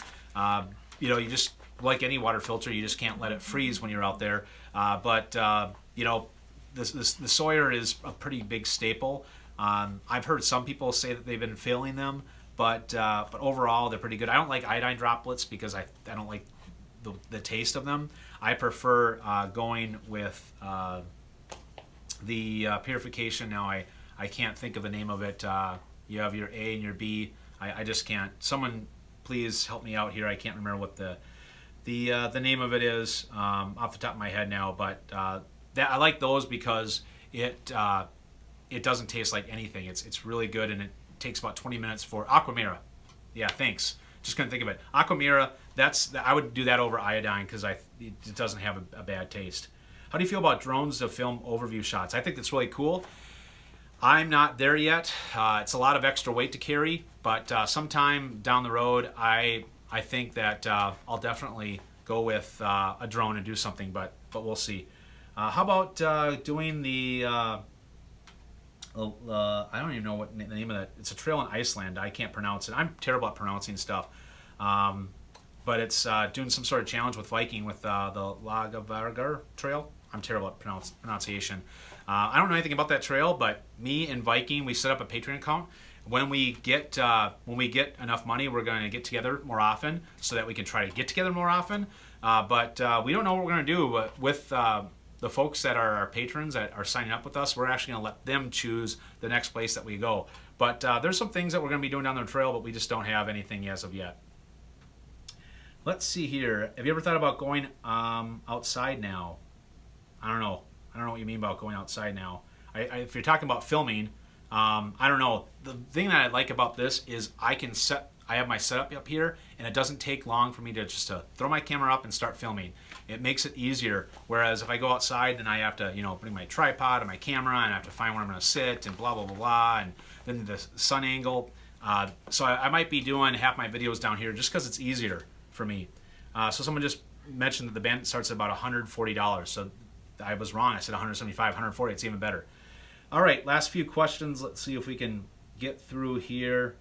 You know, you just, like any water filter, you just can't let it freeze when you're out there. You know, the Sawyer is a pretty big staple. I've heard some people say that they've been failing them, but overall they're pretty good. I don't like iodine droplets because I don't like the taste of them. I prefer going with the purification. Now I can't think of the name of it. You have your A and your B. I just can't. Someone please help me out here. I can't remember what the name of it is off the top of my head now, but I like those because it doesn't taste like anything. It's really good, and it takes about 20 minutes for Aquamira. Yeah, thanks. Just couldn't think of it. Aquamira. I would do that over iodine because it doesn't have a bad taste. How do you feel about drones to film overview shots? I think that's really cool. I'm not there yet. It's a lot of extra weight to carry, but sometime down the road, I think that I'll definitely go with a drone and do something, but we'll see. How about doing the, I don't even know what the name of that, it's a trail in Iceland. I can't pronounce it. I'm terrible at pronouncing stuff. But it's doing some sort of challenge with Viking with the Lagavargar Trail. I'm terrible at pronunciation. I don't know anything about that trail, but me and Viking, we set up a Patreon account. When we get enough money, we're going to get together more often so that we can try to get together more often. But we don't know what we're going to do. But with the folks that are our patrons that are signing up with us, we're actually going to let them choose the next place that we go. But there's some things that we're going to be doing down the trail, but we just don't have anything as of yet. Let's see here. Have you ever thought about going outside now? I don't know what you mean about going outside now. If you're talking about filming, I don't know. The thing that I like about this is I have my setup up here, and it doesn't take long for me to just throw my camera up and start filming. It makes it easier. Whereas if I go outside, then I have to, bring my tripod and my camera, and I have to find where I'm going to sit, and blah blah blah blah, and then the sun angle. So I might be doing half my videos down here just because it's easier for me. So someone just mentioned that the bandit starts at about $140. So I was wrong. I said 175, 140. It's even better. All right, last few questions. Let's see if we can get through here.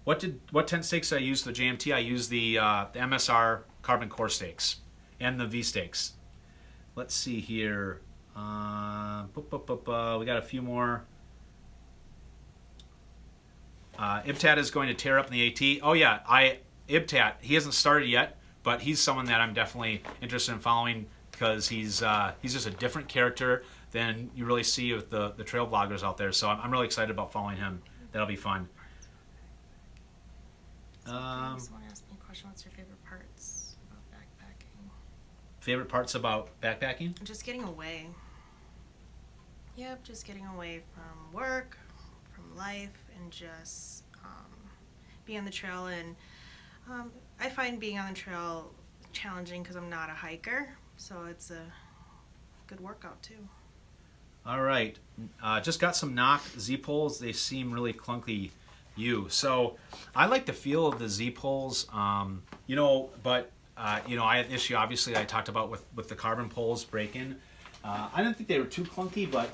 What tent stakes did I use for the JMT? I used the MSR carbon core stakes and the V stakes. Let's see here. We got a few more. Ibtat is going to tear up in the AT. Oh yeah, Ibtat. He hasn't started yet, but he's someone that I'm definitely interested in following because he's just a different character than you really see with the trail vloggers out there. So I'm really excited about following him. That'll be fun. Someone asked me a question. What's your favorite parts about backpacking? Favorite parts about backpacking? Just getting away. Yep, just getting away from work, from life, and just being on the trail. And I find being on the trail challenging because I'm not a hiker, so it's a good workout too. All right, just got some knock Z-poles. They seem really clunky. So I like the feel of the Z-poles, you know, but you know, I had an issue obviously I talked about with the carbon poles breaking. I didn't think they were too clunky, but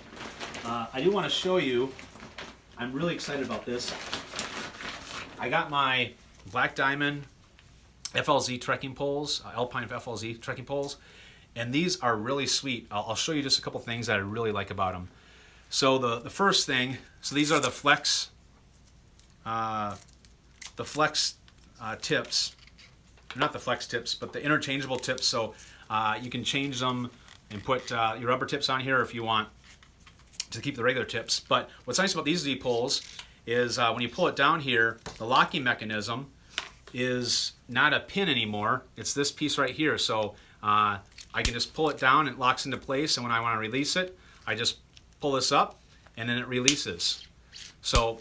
I do want to show you. I'm really excited about this. I got my Black Diamond FLZ trekking poles, Alpine FLZ trekking poles, and these are really sweet. I'll show you just a couple things that I really like about them. So the first thing, so these are the Flex tips. Not the Flex tips, but the interchangeable tips. So you can change them and put your rubber tips on here if you want to keep the regular tips. But what's nice about these Z-poles is when you pull it down here, the locking mechanism is not a pin anymore. It's this piece right here. So I can just pull it down and it locks into place, and when I want to release it, I just pull this up and then it releases. So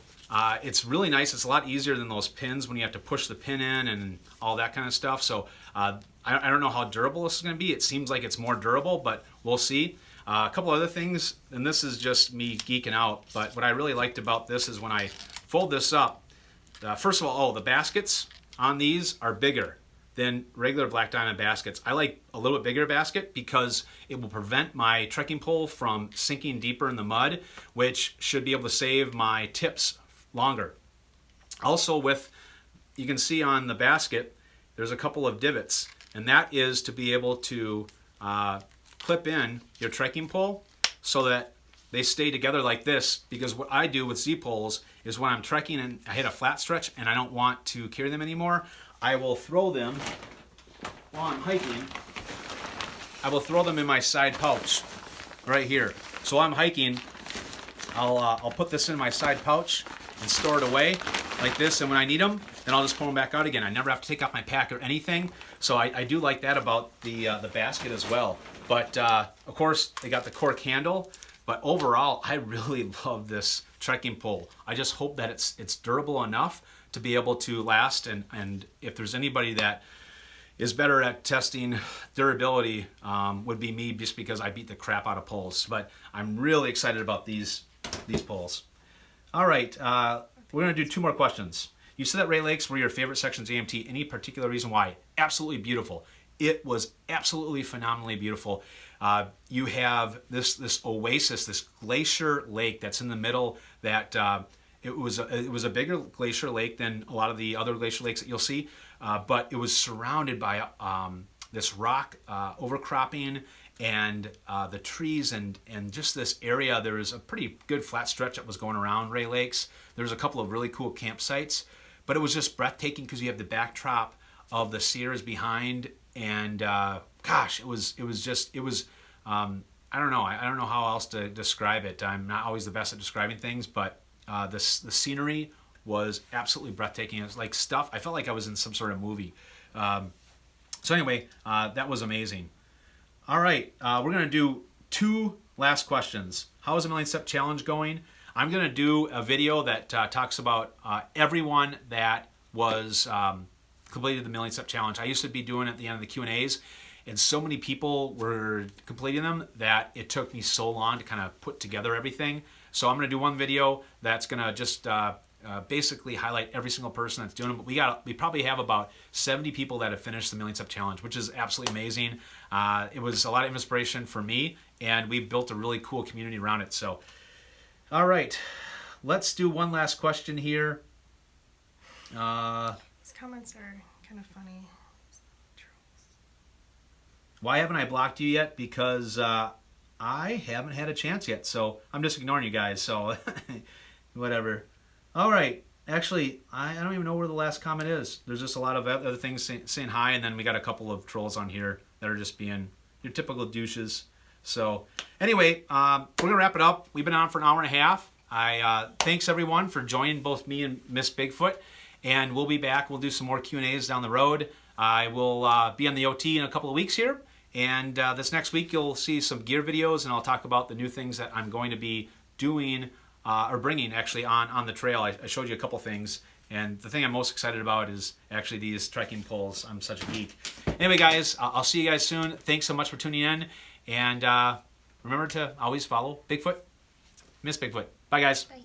it's really nice. It's a lot easier than those pins when you have to push the pin in and all that kind of stuff. So I don't know how durable this is going to be. It seems like it's more durable, but we'll see. A couple other things, and this is just me geeking out, but what I really liked about this is when I fold this up, first of all, the baskets on these are bigger than regular Black Diamond baskets. I like a little bit bigger basket because it will prevent my trekking pole from sinking deeper in the mud, which should be able to save my tips longer. Also, you can see on the basket, there's a couple of divots, and that is to be able to clip in your trekking pole so that they stay together like this, because what I do with Z-poles is when I'm trekking and I hit a flat stretch and I don't want to carry them anymore, I will throw them while I'm hiking. I will throw them in my side pouch right here. So while I'm hiking, I'll put this in my side pouch and store it away like this, and when I need them, then I'll just pull them back out again. I never have to take off my pack or anything, so I do like that about the basket as well. But of course, they got the cork handle, but overall, I really love this trekking pole. I just hope that it's durable enough to be able to last, and if there's anybody that is better at testing durability, would be me, just because I beat the crap out of poles. But I'm really excited about these poles. All right, we're gonna do 2 more questions. You said that Ray Lakes were your favorite sections of AMT. Any particular reason why? Absolutely beautiful. It was absolutely phenomenally beautiful. You have this oasis, this glacier lake that's in the middle. That it was a bigger glacier lake than a lot of the other glacier lakes that you'll see, but it was surrounded by this rock overcropping and the trees and just this area. There was a pretty good flat stretch that was going around Ray Lakes. There was a couple of really cool campsites, but it was just breathtaking because you have the backdrop of the Sierras behind, and gosh, it was I don't know how else to describe it. I'm not always the best at describing things, but the scenery was absolutely breathtaking. It was like stuff, I felt like I was in some sort of movie. So anyway, that was amazing. All right, we're going to do 2 last questions. How is the Million Step Challenge going? I'm going to do a video that talks about everyone that was completed the Million Step Challenge. I used to be doing it at the end of the Q&As, and so many people were completing them that it took me so long to kind of put together everything. So I'm going to do one video that's going to just basically highlight every single person that's doing it. But we probably have about 70 people that have finished the Million Step Challenge, which is absolutely amazing. It was a lot of inspiration for me, and we've built a really cool community around it. So, all right, let's do one last question here. These comments are kind of funny. Why haven't I blocked you yet? Because I haven't had a chance yet, so I'm just ignoring you guys, so whatever. All right, actually, I don't even know where the last comment is. There's just a lot of other things saying hi, and then we got a couple of trolls on here that are just being your typical douches. So anyway, we're going to wrap it up. We've been on for an hour and a half. Thanks everyone for joining both me and Miss Bigfoot. and we'll be back. We'll do some more Q&As down the road. I will be on the OT in a couple of weeks here, and this next week you'll see some gear videos, and I'll talk about the new things that I'm going to be doing or bringing actually on the trail. I showed you a couple things, and the thing I'm most excited about is actually these trekking poles. I'm such a geek. Anyway, guys, I'll see you guys soon. Thanks so much for tuning in, and remember to always follow Bigfoot. Miss Bigfoot. Bye, guys. Bye.